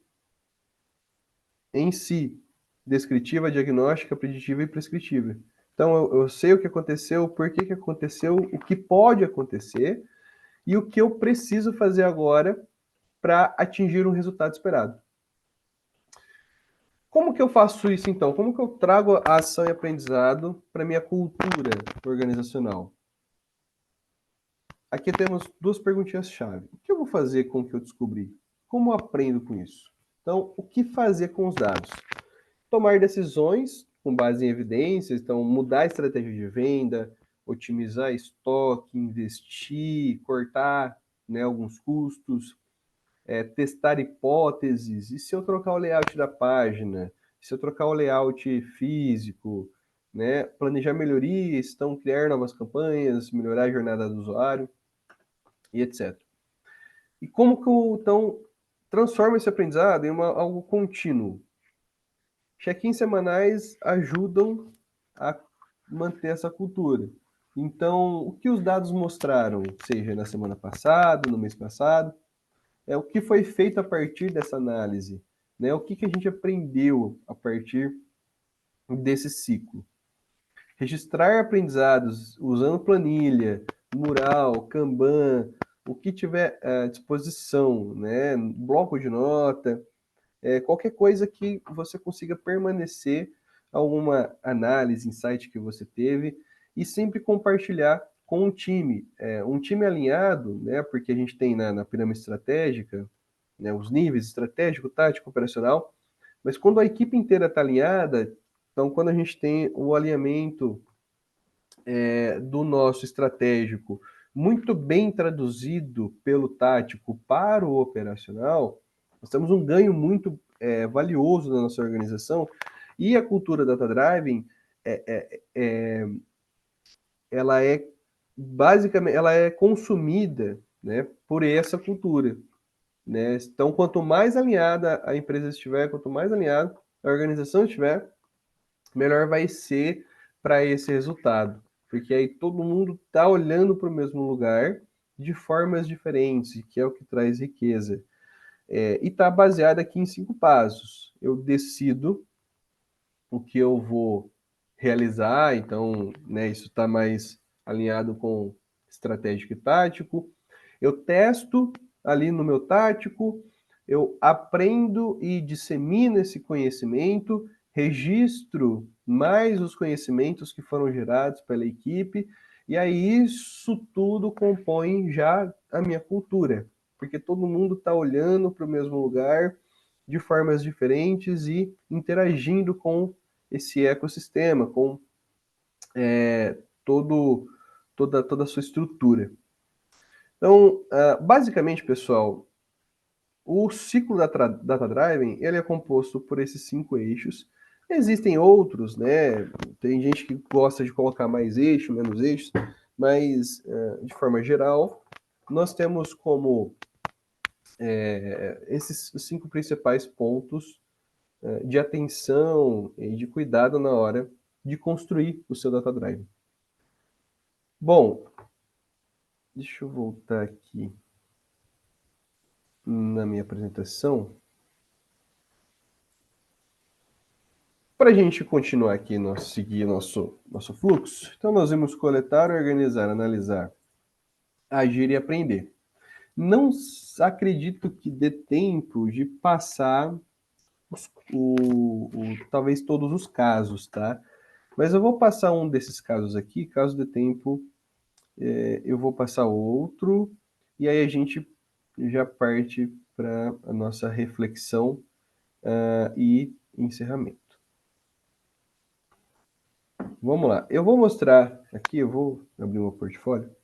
Speaker 1: em si, descritiva, diagnóstica, preditiva e prescritiva. Então, eu sei o que aconteceu, por que aconteceu, o que pode acontecer e o que eu preciso fazer agora para atingir um resultado esperado. Como que eu faço isso, então? Como que eu trago a ação e aprendizado para minha cultura organizacional? Aqui temos duas perguntinhas-chave. O que eu vou fazer com o que eu descobri? Como eu aprendo com isso? Então, o que fazer com os dados? Tomar decisões com base em evidências, então mudar a estratégia de venda, otimizar estoque, investir, cortar, né, alguns custos, testar hipóteses, e se eu trocar o layout da página, se eu trocar o layout físico, né, planejar melhorias, então criar novas campanhas, melhorar a jornada do usuário, e etc. E como que eu, então, transformo esse aprendizado em algo contínuo? Check-ins semanais ajudam a manter essa cultura. Então, o que os dados mostraram, seja na semana passada, no mês passado, é o que foi feito a partir dessa análise, né? O que a gente aprendeu a partir desse ciclo. registrar aprendizados usando planilha, mural, Kanban, o que tiver à disposição, né? Bloco de nota, qualquer coisa que você consiga permanecer alguma análise, insight que você teve e sempre compartilhar com o time. Um time alinhado, né? Porque a gente tem na pirâmide estratégica, né, os níveis estratégico, tático, operacional, mas quando a equipe inteira está alinhada, então quando a gente tem o alinhamento do nosso estratégico muito bem traduzido pelo tático para o operacional, nós temos um ganho muito valioso na nossa organização, e a cultura Data Driving, ela é basicamente, ela é consumida, né, por essa cultura. Né? Então, quanto mais alinhada a empresa estiver, quanto mais alinhada a organização estiver, melhor vai ser para esse resultado. Porque aí todo mundo está olhando para o mesmo lugar de formas diferentes, que é o que traz riqueza. E está baseado aqui em 5 passos. Eu decido o que eu vou realizar, então, né, isso está mais alinhado com estratégico e tático. Eu testo ali no meu tático, eu aprendo e dissemino esse conhecimento, registro mais os conhecimentos que foram gerados pela equipe, e aí isso tudo compõe já a minha cultura, porque todo mundo está olhando para o mesmo lugar de formas diferentes e interagindo com esse ecossistema, com toda a sua estrutura. Então, basicamente, pessoal, o ciclo da Data Driving ele é composto por esses 5 eixos. Existem outros, né? Tem gente que gosta de colocar mais eixo, menos eixos, mas, de forma geral, nós temos como esses 5 principais pontos de atenção e de cuidado na hora de construir o seu Data Driving. Bom, deixa eu voltar aqui na minha apresentação. Para a gente continuar aqui, seguir nosso fluxo, então nós vamos coletar, organizar, analisar, agir e aprender. Não acredito que dê tempo de passar talvez todos os casos, tá? Mas eu vou passar um desses casos aqui, caso dê tempo, eu vou passar outro, e aí a gente já parte para a nossa reflexão e encerramento. Vamos lá. Eu vou mostrar aqui, eu vou abrir meu portfólio.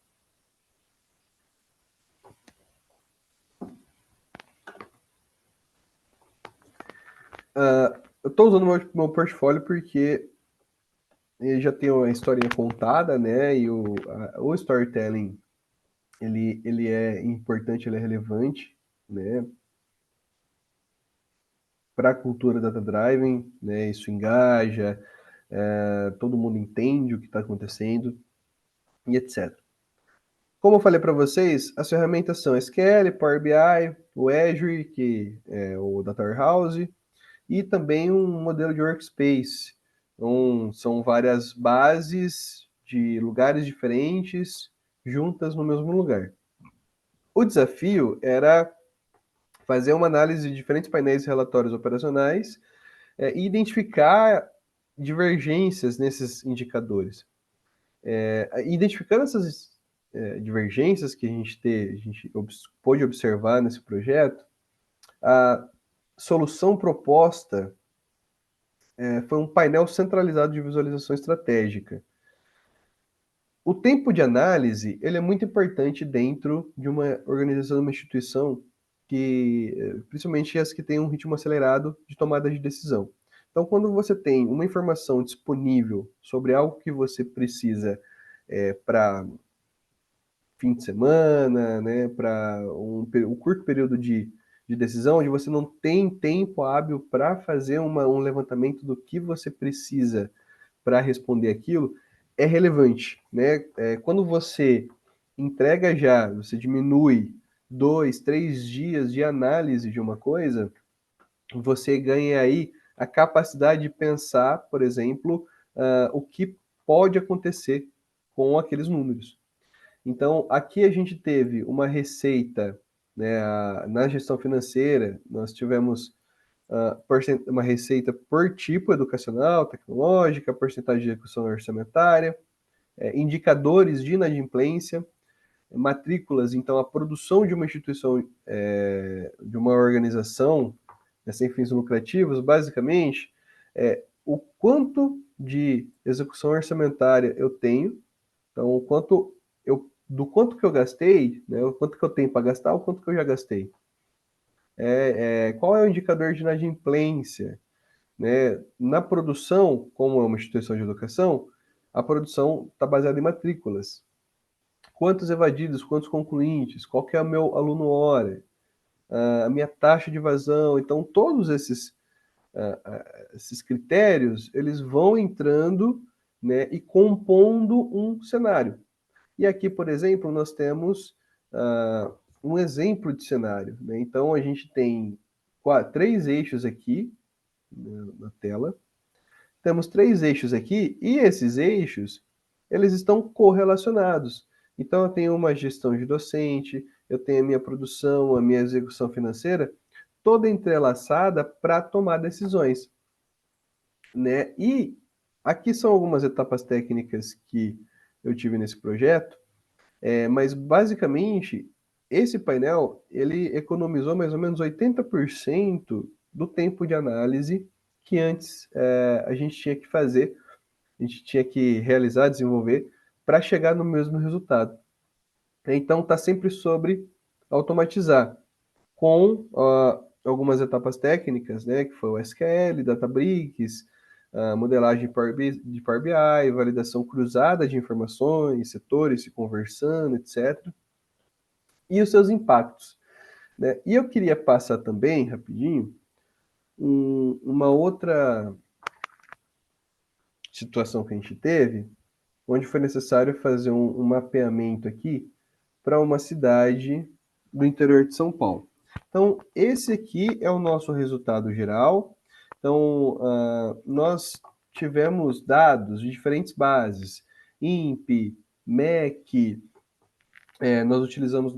Speaker 1: Eu estou usando meu portfólio porque ele já tem uma historinha contada, né? E o storytelling, ele é importante, ele é relevante, né? Para a cultura Data Driving, né? Isso engaja, todo mundo entende o que está acontecendo e etc. Como eu falei para vocês, as ferramentas são SQL, Power BI, o Azure, que é o Data Warehouse, e também um modelo de workspace. Então, são várias bases de lugares diferentes juntas no mesmo lugar. O desafio era fazer uma análise de diferentes painéis e relatórios operacionais e identificar divergências nesses indicadores. Identificando essas divergências que a gente pôde observar nesse projeto, a solução proposta foi um painel centralizado de visualização estratégica. O tempo de análise ele é muito importante dentro de uma organização, de uma instituição, principalmente as que têm um ritmo acelerado de tomada de decisão. Então, quando você tem uma informação disponível sobre algo que você precisa para fim de semana, né, para um curto período de decisão, onde você não tem tempo hábil para fazer um levantamento do que você precisa para responder aquilo, é relevante, né? Quando você entrega você diminui 2, 3 dias de análise de uma coisa, você ganha aí a capacidade de pensar, por exemplo, o que pode acontecer com aqueles números. Então, aqui a gente teve uma receita, né, na gestão financeira, nós tivemos uma receita por tipo educacional, tecnológica, porcentagem de execução orçamentária, indicadores de inadimplência, matrículas, então a produção de uma instituição, de uma organização, sem fins lucrativos, basicamente, o quanto de execução orçamentária eu tenho, então do quanto que eu gastei, né, o quanto que eu tenho para gastar, o quanto que eu já gastei. Qual é o indicador de inadimplência? Né? Na produção, como é uma instituição de educação, a produção está baseada em matrículas. Quantos evadidos, quantos concluintes, qual que é o meu aluno hora, a minha taxa de evasão. Então, todos esses critérios, eles vão entrando, né, e compondo um cenário. E aqui, por exemplo, nós temos um exemplo de cenário. Né? Então, a gente tem 3 eixos aqui, né, na tela. Temos 3 eixos aqui, e esses eixos, eles estão correlacionados. Então, eu tenho uma gestão de docente, eu tenho a minha produção, a minha execução financeira, toda entrelaçada para tomar decisões. Né? E aqui são algumas etapas técnicas que eu tive nesse projeto, mas basicamente esse painel ele economizou mais ou menos 80% do tempo de análise que antes a gente tinha que fazer, a gente tinha que realizar, desenvolver para chegar no mesmo resultado. Então está sempre sobre automatizar com algumas etapas técnicas, né, que foi o SQL, Databricks, modelagem de Power BI, validação cruzada de informações, setores se conversando, etc. E os seus impactos. Né? E eu queria passar também, rapidinho, uma outra situação que a gente teve, onde foi necessário fazer um mapeamento aqui para uma cidade do interior de São Paulo. Então, esse aqui é o nosso resultado geral. Então, nós tivemos dados de diferentes bases, INPE, MEC, nós utilizamos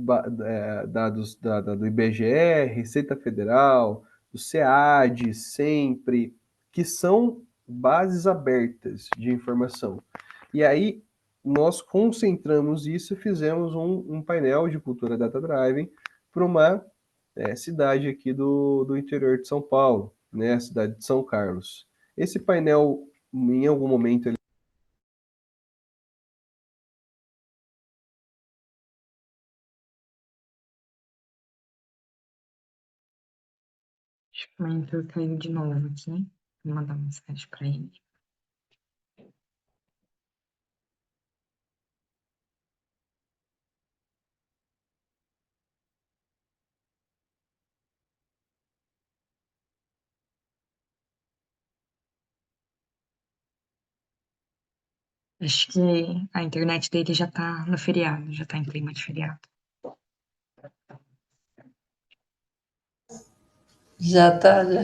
Speaker 1: dados do IBGE, Receita Federal, do SEAD, sempre, que são bases abertas de informação. E aí, nós concentramos isso e fizemos um painel de cultura data-driven para uma cidade aqui do interior de São Paulo, né, a cidade de São Carlos. Esse painel, em algum momento, ele
Speaker 2: Acho que o monitor caiu de novo aqui. Vou mandar uma mensagem para ele. Acho que a internet dele já tá no feriado, já tá em clima de feriado.
Speaker 5: Já tá, já.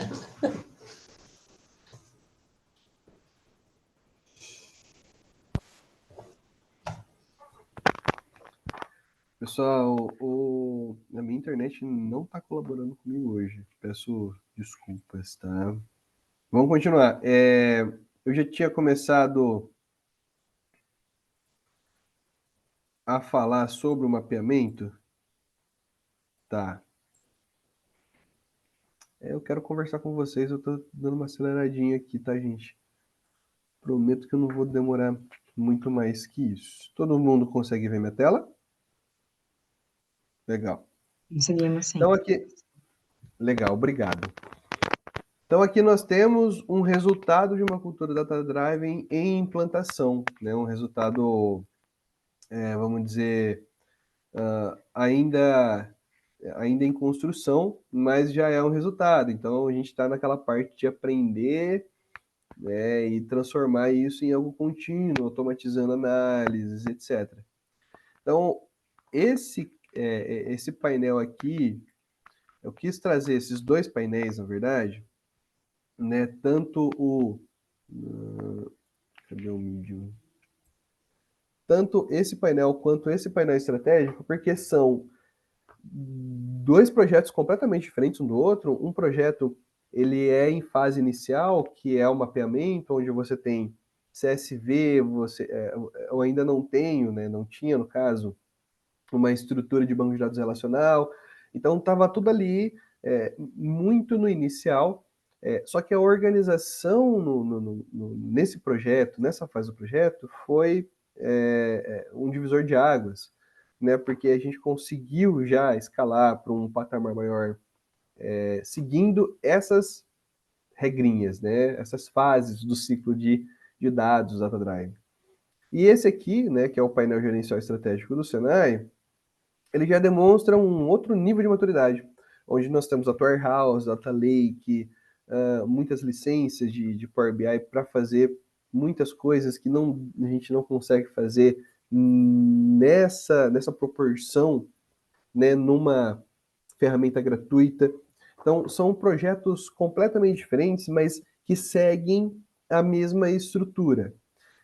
Speaker 1: Pessoal, a minha internet não está colaborando comigo hoje. Peço desculpas, tá? Vamos continuar. Eu já tinha começado a falar sobre o mapeamento. Tá. Eu quero conversar com vocês. Eu tô dando uma aceleradinha aqui, tá, gente? Prometo que eu não vou demorar muito mais que isso. Todo mundo consegue ver minha tela? Legal.
Speaker 2: Conseguimos sim.
Speaker 1: Então aqui... Legal, obrigado. Então aqui nós temos um resultado de uma cultura data-driven em implantação, né? Um resultado, vamos dizer, ainda em construção, mas já é um resultado. Então a gente está naquela parte de aprender, né, e transformar isso em algo contínuo, automatizando análises, etc. Então esse painel aqui, eu quis trazer esses 2 painéis, na verdade, né? Tanto cadê o Medium? tanto esse painel quanto esse painel estratégico, porque são dois projetos completamente diferentes um do outro. Um projeto, ele é em fase inicial, que é o mapeamento, onde você tem CSV, eu ainda não tenho, né, não tinha, no caso, uma estrutura de banco de dados relacional. Então, estava tudo ali, muito no inicial, só que a organização nesse projeto, nessa fase do projeto, foi um divisor de águas, né? Porque a gente conseguiu já escalar para um patamar maior, seguindo essas regrinhas, né? Essas fases do ciclo de dados Data Drive. E esse aqui, né, que é o painel gerencial estratégico do Senai, ele já demonstra um outro nível de maturidade, onde nós temos Data Warehouse, Data Lake, muitas licenças de Power BI para fazer muitas coisas que a gente não consegue fazer nessa proporção, né, numa ferramenta gratuita. Então, são projetos completamente diferentes, mas que seguem a mesma estrutura.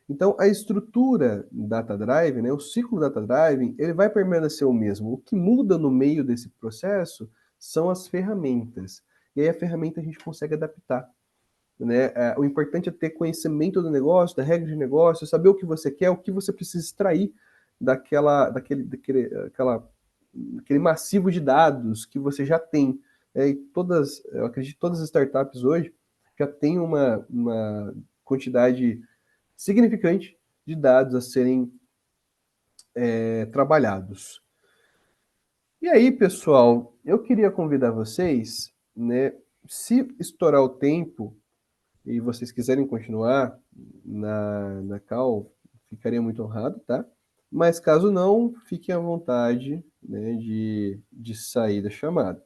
Speaker 1: Então, a estrutura Data Drive, né, o ciclo Data Drive, ele vai permanecer o mesmo. O que muda no meio desse processo são as ferramentas. E aí a ferramenta a gente consegue adaptar, né? O importante é ter conhecimento do negócio, da regra de negócio, saber o que você quer, o que você precisa extrair daquele massivo de dados que você já tem. E eu acredito que todas as startups hoje já têm uma quantidade significante de dados a serem trabalhados. E aí, pessoal, eu queria convidar vocês, né, se estourar o tempo e vocês quiserem continuar na call, ficaria muito honrado, tá? Mas caso não, fiquem à vontade, né, de sair da chamada.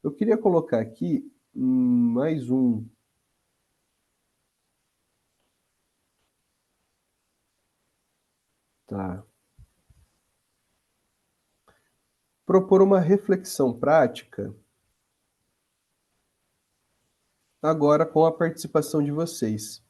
Speaker 1: Eu queria colocar aqui mais um. Tá. Propor uma reflexão prática agora com a participação de vocês.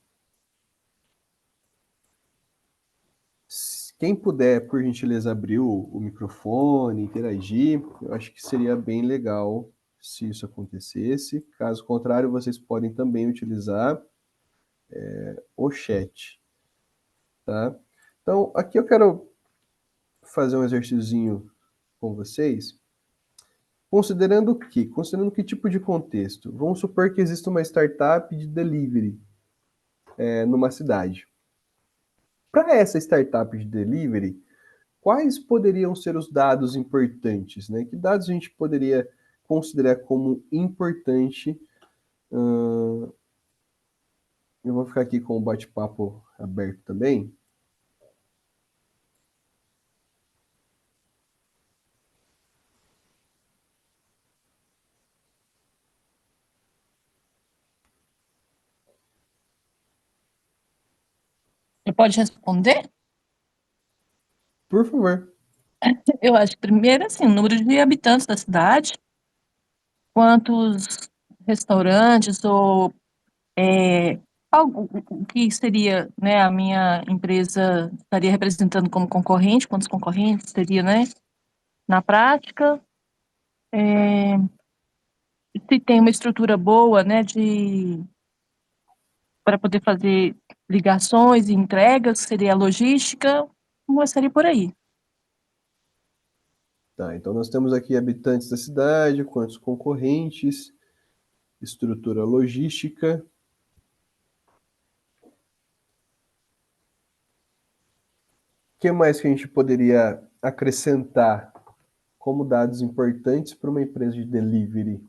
Speaker 1: Quem puder, por gentileza, abrir o microfone, interagir, eu acho que seria bem legal se isso acontecesse. Caso contrário, vocês podem também utilizar o chat, tá? Então, aqui eu quero fazer um exercíciozinho com vocês, considerando que tipo de contexto? Vamos supor que exista uma startup de delivery numa cidade. Para essa startup de delivery, quais poderiam ser os dados importantes, né? Que dados a gente poderia considerar como importante? Eu vou ficar aqui com o bate-papo aberto também.
Speaker 4: Você pode responder?
Speaker 1: Por favor.
Speaker 4: Eu acho que primeiro, assim, o número de habitantes da cidade, quantos restaurantes ou algo o que seria, né, a minha empresa estaria representando como concorrente, quantos concorrentes teria, né, na prática, se tem uma estrutura boa, né, para poder fazer ligações e entregas, seria a logística, começaria por aí.
Speaker 1: Tá, então nós temos aqui habitantes da cidade, quantos concorrentes, estrutura logística. O que mais que a gente poderia acrescentar como dados importantes para uma empresa de delivery?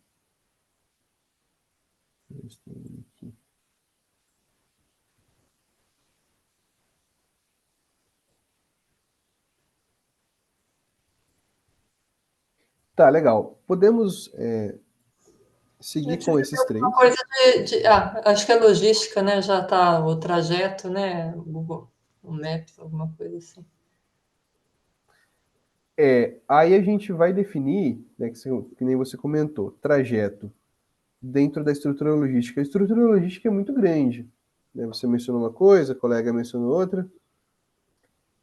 Speaker 1: Tá, legal. Podemos seguir
Speaker 5: Gente,
Speaker 1: com esses três.
Speaker 5: uma coisa acho que é logística, né? Já está o trajeto, né? O Maps, alguma coisa assim.
Speaker 1: Aí a gente vai definir, né, que nem você comentou, trajeto dentro da estrutura logística. A estrutura logística é muito grande, né? Você mencionou uma coisa, a colega mencionou outra.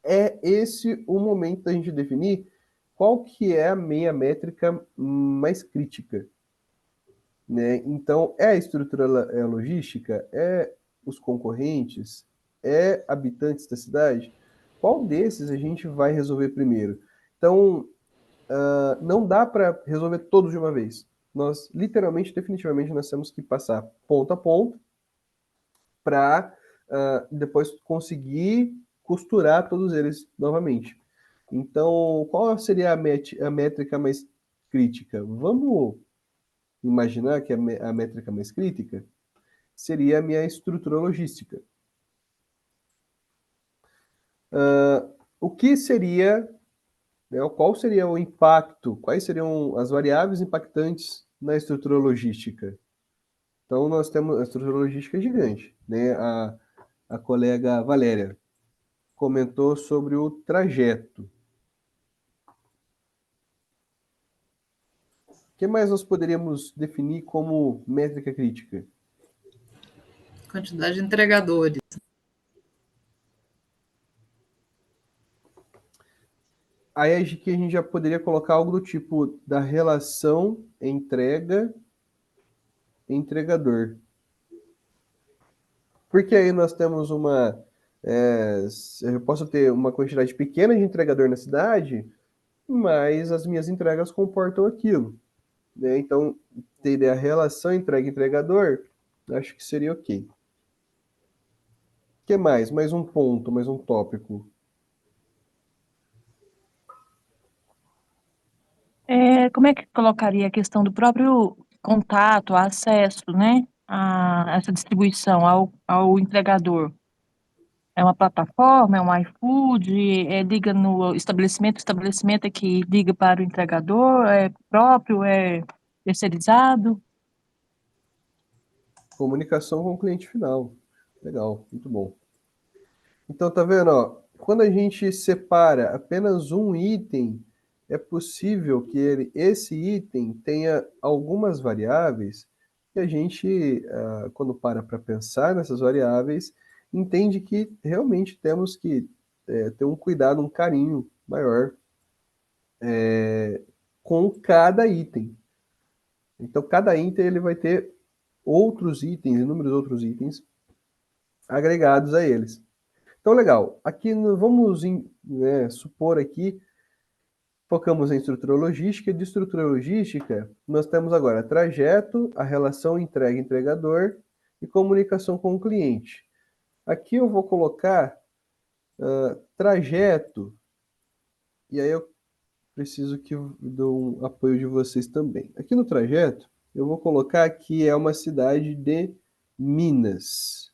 Speaker 1: é esse o momento da gente definir qual que é a minha métrica mais crítica, né? Então, é a estrutura logística? É os concorrentes? É habitantes da cidade? Qual desses a gente vai resolver primeiro? Então, não dá para resolver todos de uma vez. Nós, literalmente, definitivamente, nós temos que passar ponto a ponto para depois conseguir costurar todos eles novamente. Então, qual seria a métrica mais crítica? Vamos imaginar que a métrica mais crítica seria a minha estrutura logística. O que seria, né, qual seria o impacto, quais seriam as variáveis impactantes na estrutura logística? Então, nós temos a estrutura logística gigante, né? A colega Valéria comentou sobre o trajeto. O que mais nós poderíamos definir como métrica crítica?
Speaker 3: Quantidade de entregadores.
Speaker 1: Aí acho que a gente já poderia colocar algo do tipo da relação entrega-entregador. Porque aí nós temos eu posso ter uma quantidade pequena de entregador na cidade, mas as minhas entregas comportam aquilo, né? Então, ter a relação entrega-entregador, acho que seria ok. O que mais? Mais um ponto, mais um tópico.
Speaker 4: Como é que colocaria a questão do próprio contato, acesso, né, a essa distribuição ao entregador? É uma plataforma, é um iFood, liga no estabelecimento, o estabelecimento é que liga para o entregador, é próprio, é terceirizado?
Speaker 1: Comunicação com o cliente final. Legal, muito bom. Então, tá vendo, ó? Quando a gente separa apenas um item, é possível que esse item tenha algumas variáveis e a gente, quando para pensar nessas variáveis, entende que realmente temos que ter um cuidado, um carinho maior com cada item. Então, cada item ele vai ter outros itens, inúmeros outros itens agregados a eles. Então, legal. Aqui vamos supor aqui, focamos em estrutura logística. De estrutura logística, nós temos agora trajeto, a relação entrega-entregador e comunicação com o cliente. Aqui eu vou colocar trajeto, e aí eu preciso do apoio de vocês também. Aqui no trajeto, eu vou colocar que é uma cidade de Minas.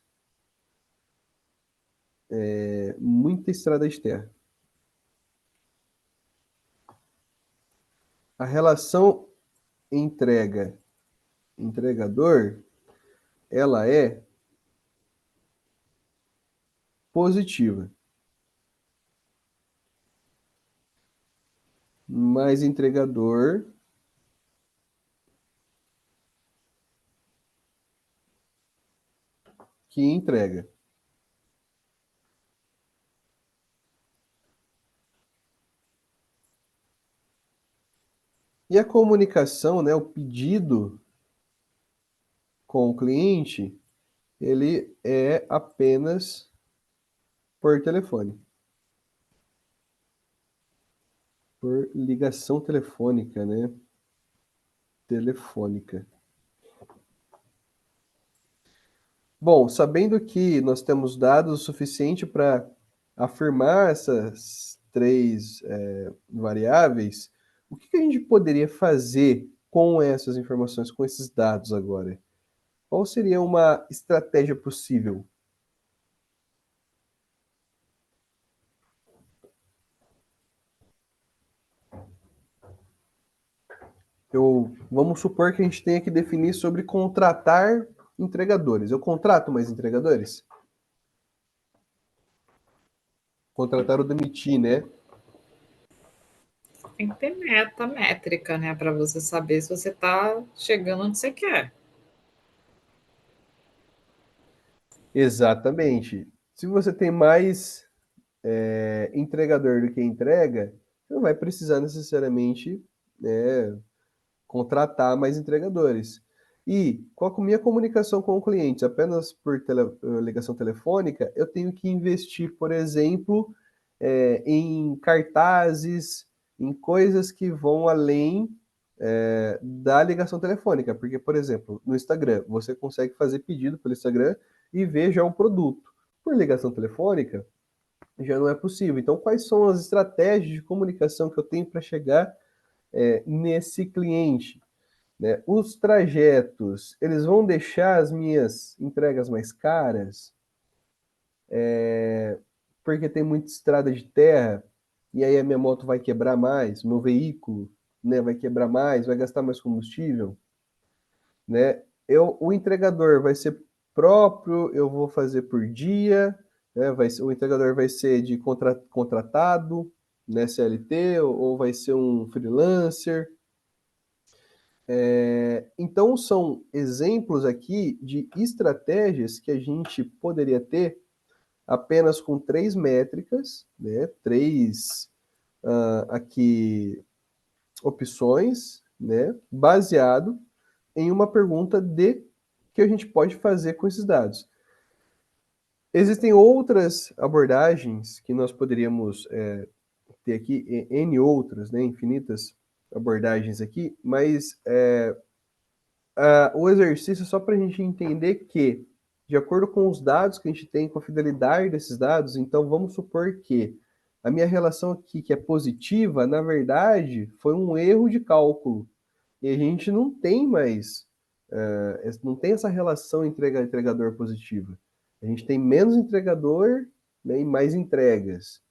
Speaker 1: Muita estrada de terra. A relação entrega-entregador, ela é positiva. Mais entregador que entrega. E a comunicação, né, o pedido com o cliente, ele é apenas por telefone. Por ligação telefônica, né? Telefônica. Bom, sabendo que nós temos dados o suficiente para afirmar essas três variáveis, o que a gente poderia fazer com essas informações, com esses dados agora? Qual seria uma estratégia possível? Vamos supor que a gente tenha que definir sobre contratar entregadores. Eu contrato mais entregadores? Contratar ou demitir, né?
Speaker 3: Tem que ter meta, métrica, né? Para você saber se você está chegando onde você quer.
Speaker 1: Exatamente. Se você tem mais entregador do que entrega, você não vai precisar necessariamente, né, contratar mais entregadores. E com a minha comunicação com o cliente apenas por ligação telefônica, eu tenho que investir, por exemplo, em cartazes, em coisas que vão além da ligação telefônica. Porque, por exemplo, no Instagram, você consegue fazer pedido pelo Instagram e ver já o produto. Por ligação telefônica, já não é possível. Então, quais são as estratégias de comunicação que eu tenho para chegar nesse cliente? Né? Os trajetos, eles vão deixar as minhas entregas mais caras, porque tem muita estrada de terra, e aí a minha moto vai quebrar mais, meu veículo, né, vai quebrar mais, vai gastar mais combustível, né? O entregador vai ser próprio, eu vou fazer por dia, né? O entregador vai ser de contratado, né, CLT, ou vai ser um freelancer. Então, são exemplos aqui de estratégias que a gente poderia ter apenas com 3 métricas, né? 3 aqui opções, né? Baseado em uma pergunta de que a gente pode fazer com esses dados. Existem outras abordagens que nós poderíamos ter aqui, N outras, né? Infinitas abordagens aqui, mas o exercício é só para a gente entender que, de acordo com os dados que a gente tem, com a fidelidade desses dados, então vamos supor que a minha relação aqui, que é positiva, na verdade, foi um erro de cálculo. E a gente não tem mais, não tem essa relação entregador positiva. A gente tem menos entregador, né, e mais entregas.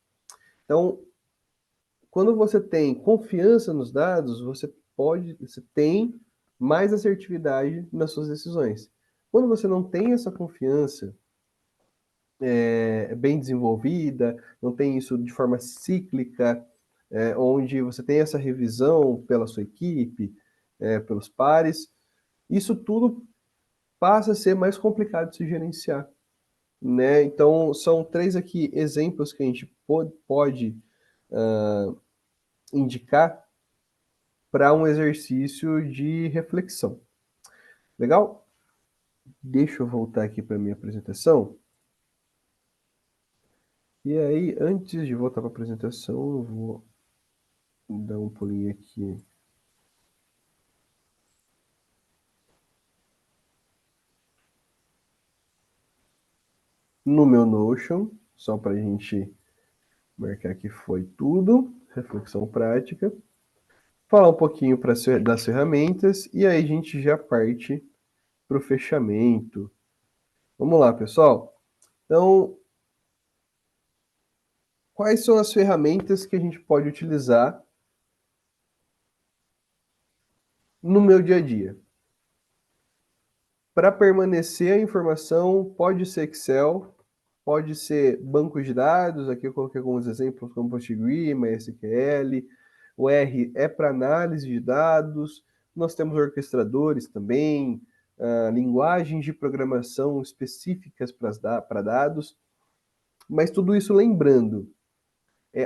Speaker 1: Então, quando você tem confiança nos dados, você tem mais assertividade nas suas decisões. Quando você não tem essa confiança bem desenvolvida, não tem isso de forma cíclica, onde você tem essa revisão pela sua equipe, pelos pares, isso tudo passa a ser mais complicado de se gerenciar, né? Então, são 3 aqui exemplos que a gente pode indicar para um exercício de reflexão. Legal? Deixa eu voltar aqui para a minha apresentação. E aí, antes de voltar para a apresentação, eu vou dar um pulinho aqui. No meu Notion, só para a gente marcar que foi tudo, reflexão prática. Falar um pouquinho das ferramentas e aí a gente já parte para o fechamento. Vamos lá, pessoal. Então, quais são as ferramentas que a gente pode utilizar no meu dia a dia? Para permanecer a informação, pode ser Excel, pode ser banco de dados, aqui eu coloquei alguns exemplos como PostgreSQL, MySQL, o R é para análise de dados, nós temos orquestradores também, linguagens de programação específicas para dados, mas tudo isso lembrando,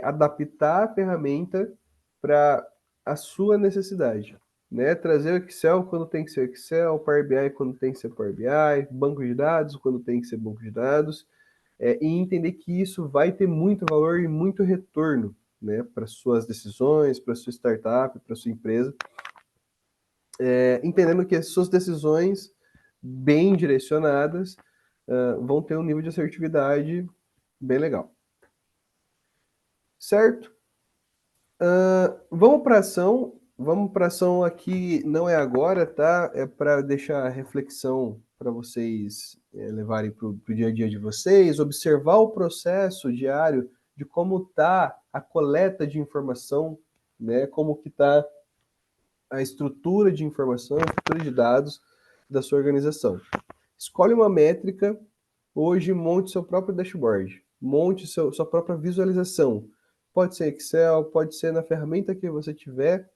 Speaker 1: adaptar a ferramenta para a sua necessidade. Né? Trazer o Excel quando tem que ser Excel, Power BI quando tem que ser Power BI, banco de dados quando tem que ser banco de dados, e entender que isso vai ter muito valor e muito retorno, né, para suas decisões, para sua startup, para sua empresa, entendendo que as suas decisões bem direcionadas vão ter um nível de assertividade bem legal. Certo? Vamos para ação. Vamos para ação aqui, não é agora, tá? É para deixar a reflexão para vocês levarem para o dia a dia de vocês, observar o processo diário de como está a coleta de informação, né? Como que está a estrutura de informação, a estrutura de dados da sua organização. Escolhe uma métrica, hoje monte seu próprio dashboard, monte sua própria visualização. Pode ser Excel, pode ser na ferramenta que você tiver,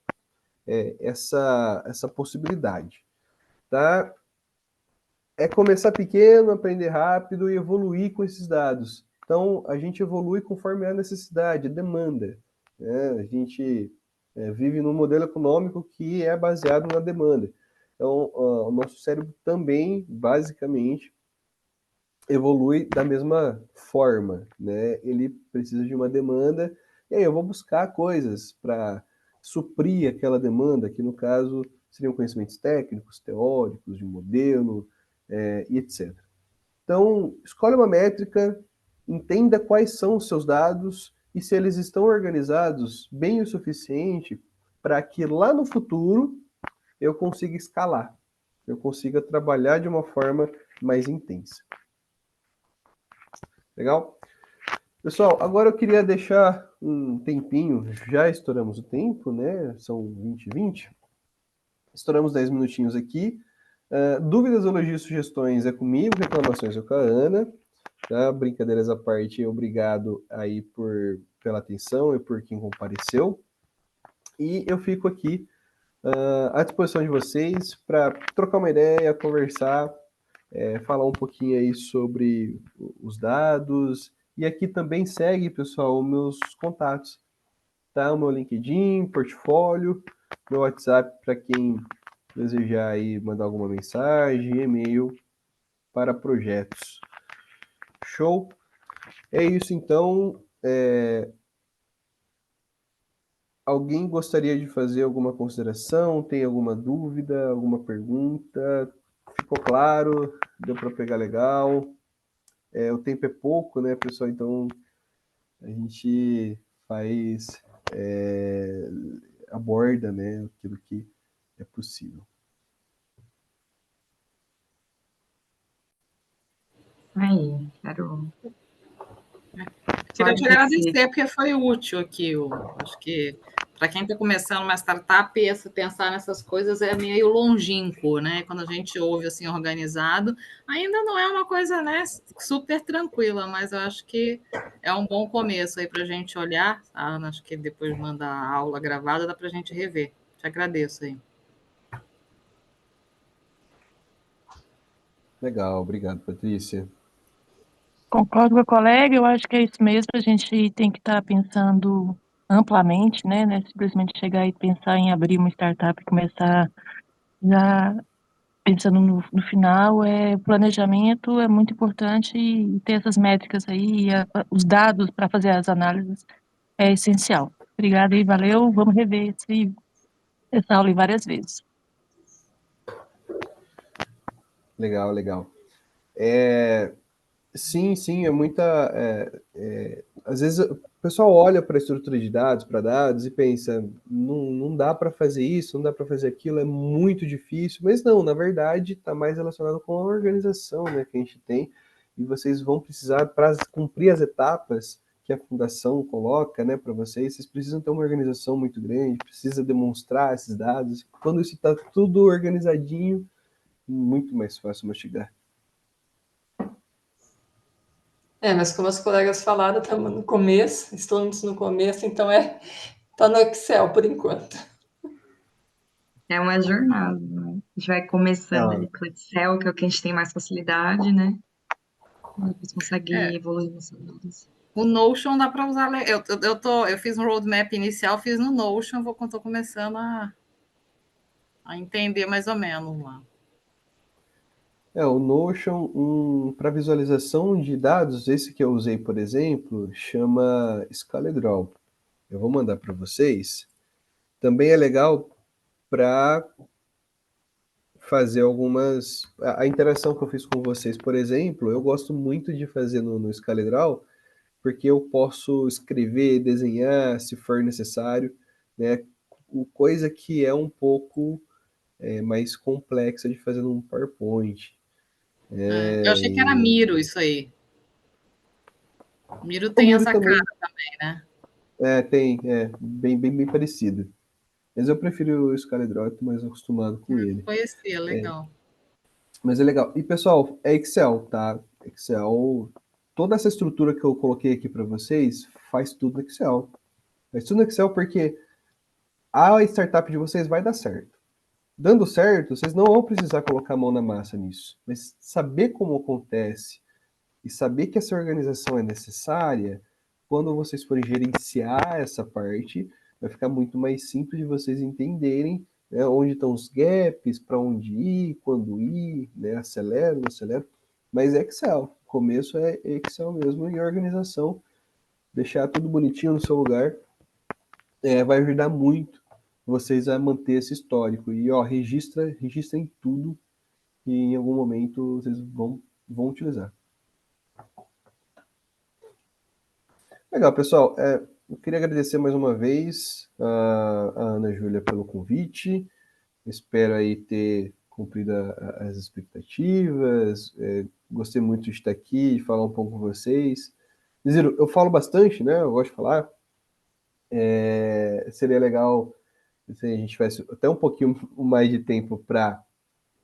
Speaker 1: essa possibilidade, tá? É começar pequeno, aprender rápido e evoluir com esses dados. Então, a gente evolui conforme a necessidade, a demanda, né? A gente vive num modelo econômico que é baseado na demanda. Então, o nosso cérebro também, basicamente, evolui da mesma forma, né? Ele precisa de uma demanda, e aí eu vou buscar coisas para suprir aquela demanda, que no caso seriam conhecimentos técnicos, teóricos, de modelo, e etc. Então, escolhe uma métrica, entenda quais são os seus dados e se eles estão organizados bem o suficiente para que lá no futuro eu consiga escalar, eu consiga trabalhar de uma forma mais intensa. Legal? Pessoal, agora eu queria deixar um tempinho, já estouramos o tempo, né? São 20h20. Estouramos 10 minutinhos aqui. Dúvidas, elogios, sugestões é comigo, reclamações é com a Ana. Tá? Brincadeiras à parte, obrigado aí pela atenção e por quem compareceu. E eu fico aqui à disposição de vocês para trocar uma ideia, conversar, falar um pouquinho aí sobre os dados. E aqui também segue, pessoal, os meus contatos, tá? O meu LinkedIn, portfólio, meu WhatsApp para quem desejar aí mandar alguma mensagem, e-mail para projetos. Show? É isso então. Alguém gostaria de fazer alguma consideração? Tem alguma dúvida, alguma pergunta? Ficou claro? Deu para pegar legal? O tempo é pouco, né, pessoal? Então a gente faz, aborda, né, aquilo que é possível.
Speaker 2: Aí, quero
Speaker 3: Queria te agradecer, porque foi útil aqui. Acho que para quem está começando uma startup, pensar nessas coisas é meio longínquo, né? Quando a gente ouve assim organizado, ainda não é uma coisa, né, super tranquila, mas eu acho que é um bom começo aí para a gente olhar. A Ana, acho que depois manda a aula gravada, dá para a gente rever. Te agradeço aí.
Speaker 1: Legal, obrigado, Patrícia.
Speaker 4: Concordo com a colega, eu acho que é isso mesmo, a gente tem que estar pensando amplamente, né? Não é simplesmente chegar e pensar em abrir uma startup e começar já pensando no final. Planejamento é muito importante e ter essas métricas aí, os dados para fazer as análises é essencial. Obrigada e valeu, vamos rever essa aula várias vezes.
Speaker 1: Legal, legal. Sim, é muita. Às vezes o pessoal olha para a estrutura de dados, para dados, e pensa, não dá para fazer isso, não dá para fazer aquilo, é muito difícil. Mas não, na verdade, está mais relacionado com a organização, né, que a gente tem, e vocês vão precisar, para cumprir as etapas que a fundação coloca, né, para vocês precisam ter uma organização muito grande, precisa demonstrar esses dados. Quando isso está tudo organizadinho, muito mais fácil mastigar.
Speaker 5: Mas como as colegas falaram, estamos no começo, então tá no Excel por enquanto.
Speaker 2: É uma jornada, né? A gente vai começando ali com o Excel, que é o que a gente tem mais facilidade, né? Depois consegue evoluir nos dados.
Speaker 3: O Notion dá para usar. Eu fiz um roadmap inicial, fiz no Notion, estou começando a entender mais ou menos lá.
Speaker 1: O Notion, para visualização de dados, esse que eu usei, por exemplo, chama ScaleDraw. Eu vou mandar para vocês. Também é legal para fazer algumas... A interação que eu fiz com vocês, por exemplo, eu gosto muito de fazer no ScaleDraw, porque eu posso escrever, desenhar, se for necessário, né? Coisa que é um pouco mais complexa de fazer num PowerPoint.
Speaker 3: Eu achei que era Miro isso aí. Miro tem essa também, cara também, né?
Speaker 1: Tem, bem parecido. Mas eu prefiro o ScaleDraw, eu tô mais acostumado com ele.
Speaker 3: Conhecia, legal.
Speaker 1: Mas é legal. E, pessoal, é Excel, tá? Excel, toda essa estrutura que eu coloquei aqui para vocês, faz tudo no Excel. Faz tudo no Excel porque a startup de vocês vai dar certo. Dando certo, vocês não vão precisar colocar a mão na massa nisso. Mas saber como acontece, e saber que essa organização é necessária, quando vocês forem gerenciar essa parte, vai ficar muito mais simples de vocês entenderem, né, onde estão os gaps, para onde ir, quando ir, né, acelero, não acelero. Mas é Excel, o começo é Excel mesmo e organização, deixar tudo bonitinho no seu lugar, vai ajudar muito vocês a manter esse histórico. E ó, registrem tudo que em algum momento vocês vão utilizar. Legal, pessoal. Eu queria agradecer mais uma vez a Ana Júlia pelo convite. Espero aí ter cumprido as expectativas. Gostei muito de estar aqui e falar um pouco com vocês. Ziro, eu falo bastante, né? Eu gosto de falar. Seria legal se a gente tivesse até um pouquinho mais de tempo para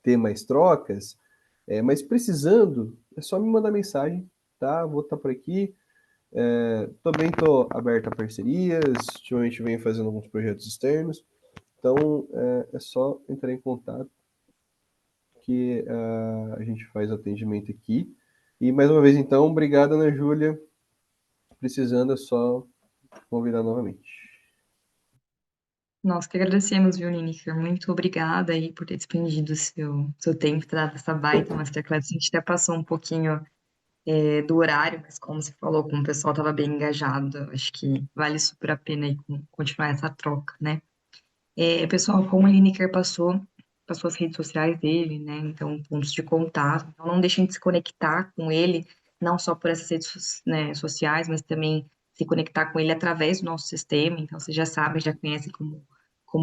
Speaker 1: ter mais trocas, mas precisando, é só me mandar mensagem, tá? Vou estar por aqui. Também estou aberto a parcerias, ultimamente venho fazendo alguns projetos externos, então é só entrar em contato que a gente faz atendimento aqui. E mais uma vez, então, obrigado, Ana Júlia. Precisando, é só convidar novamente.
Speaker 2: Nós que agradecemos, viu, Lineker? Muito obrigada aí por ter despendido o seu tempo para dar essa baita masterclass. A gente até passou um pouquinho do horário, mas como você falou, como o pessoal estava bem engajado, acho que vale super a pena aí continuar essa troca, né? Pessoal, como o Lineker passou as redes sociais dele, né? Então, pontos de contato. Então, não deixem de se conectar com ele, não só por essas redes, né, sociais, mas também se conectar com ele através do nosso sistema. Então, vocês já sabem, já conhecem como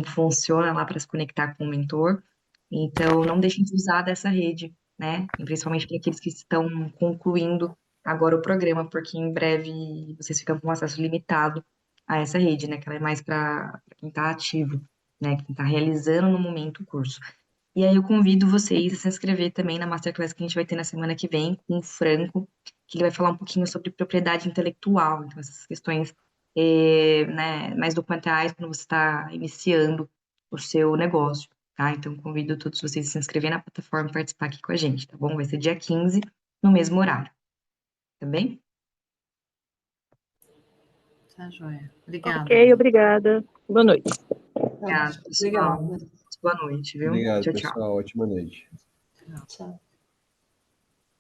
Speaker 2: funciona lá para se conectar com o mentor. Então, não deixem de usar dessa rede, né? E principalmente para aqueles que estão concluindo agora o programa, porque em breve vocês ficam com acesso limitado a essa rede, né? Que ela é mais para quem está ativo, né? Quem está realizando no momento o curso. E aí eu convido vocês a se inscrever também na Masterclass que a gente vai ter na semana que vem com o Franco, que ele vai falar um pouquinho sobre propriedade intelectual, então essas questões, né, mais documentais quando você está iniciando o seu negócio, tá? Então convido todos vocês a se inscrever na plataforma e participar aqui com a gente, tá bom? Vai ser dia 15, no mesmo horário, tá bem?
Speaker 3: Tá, joia. Obrigada.
Speaker 4: Ok, obrigada. Boa noite.
Speaker 2: Obrigada, pessoal.
Speaker 5: Obrigada.
Speaker 2: Boa noite, viu?
Speaker 1: Obrigado,
Speaker 2: Tchau, tchau.
Speaker 1: pessoal. Ótima noite.
Speaker 5: Tchau.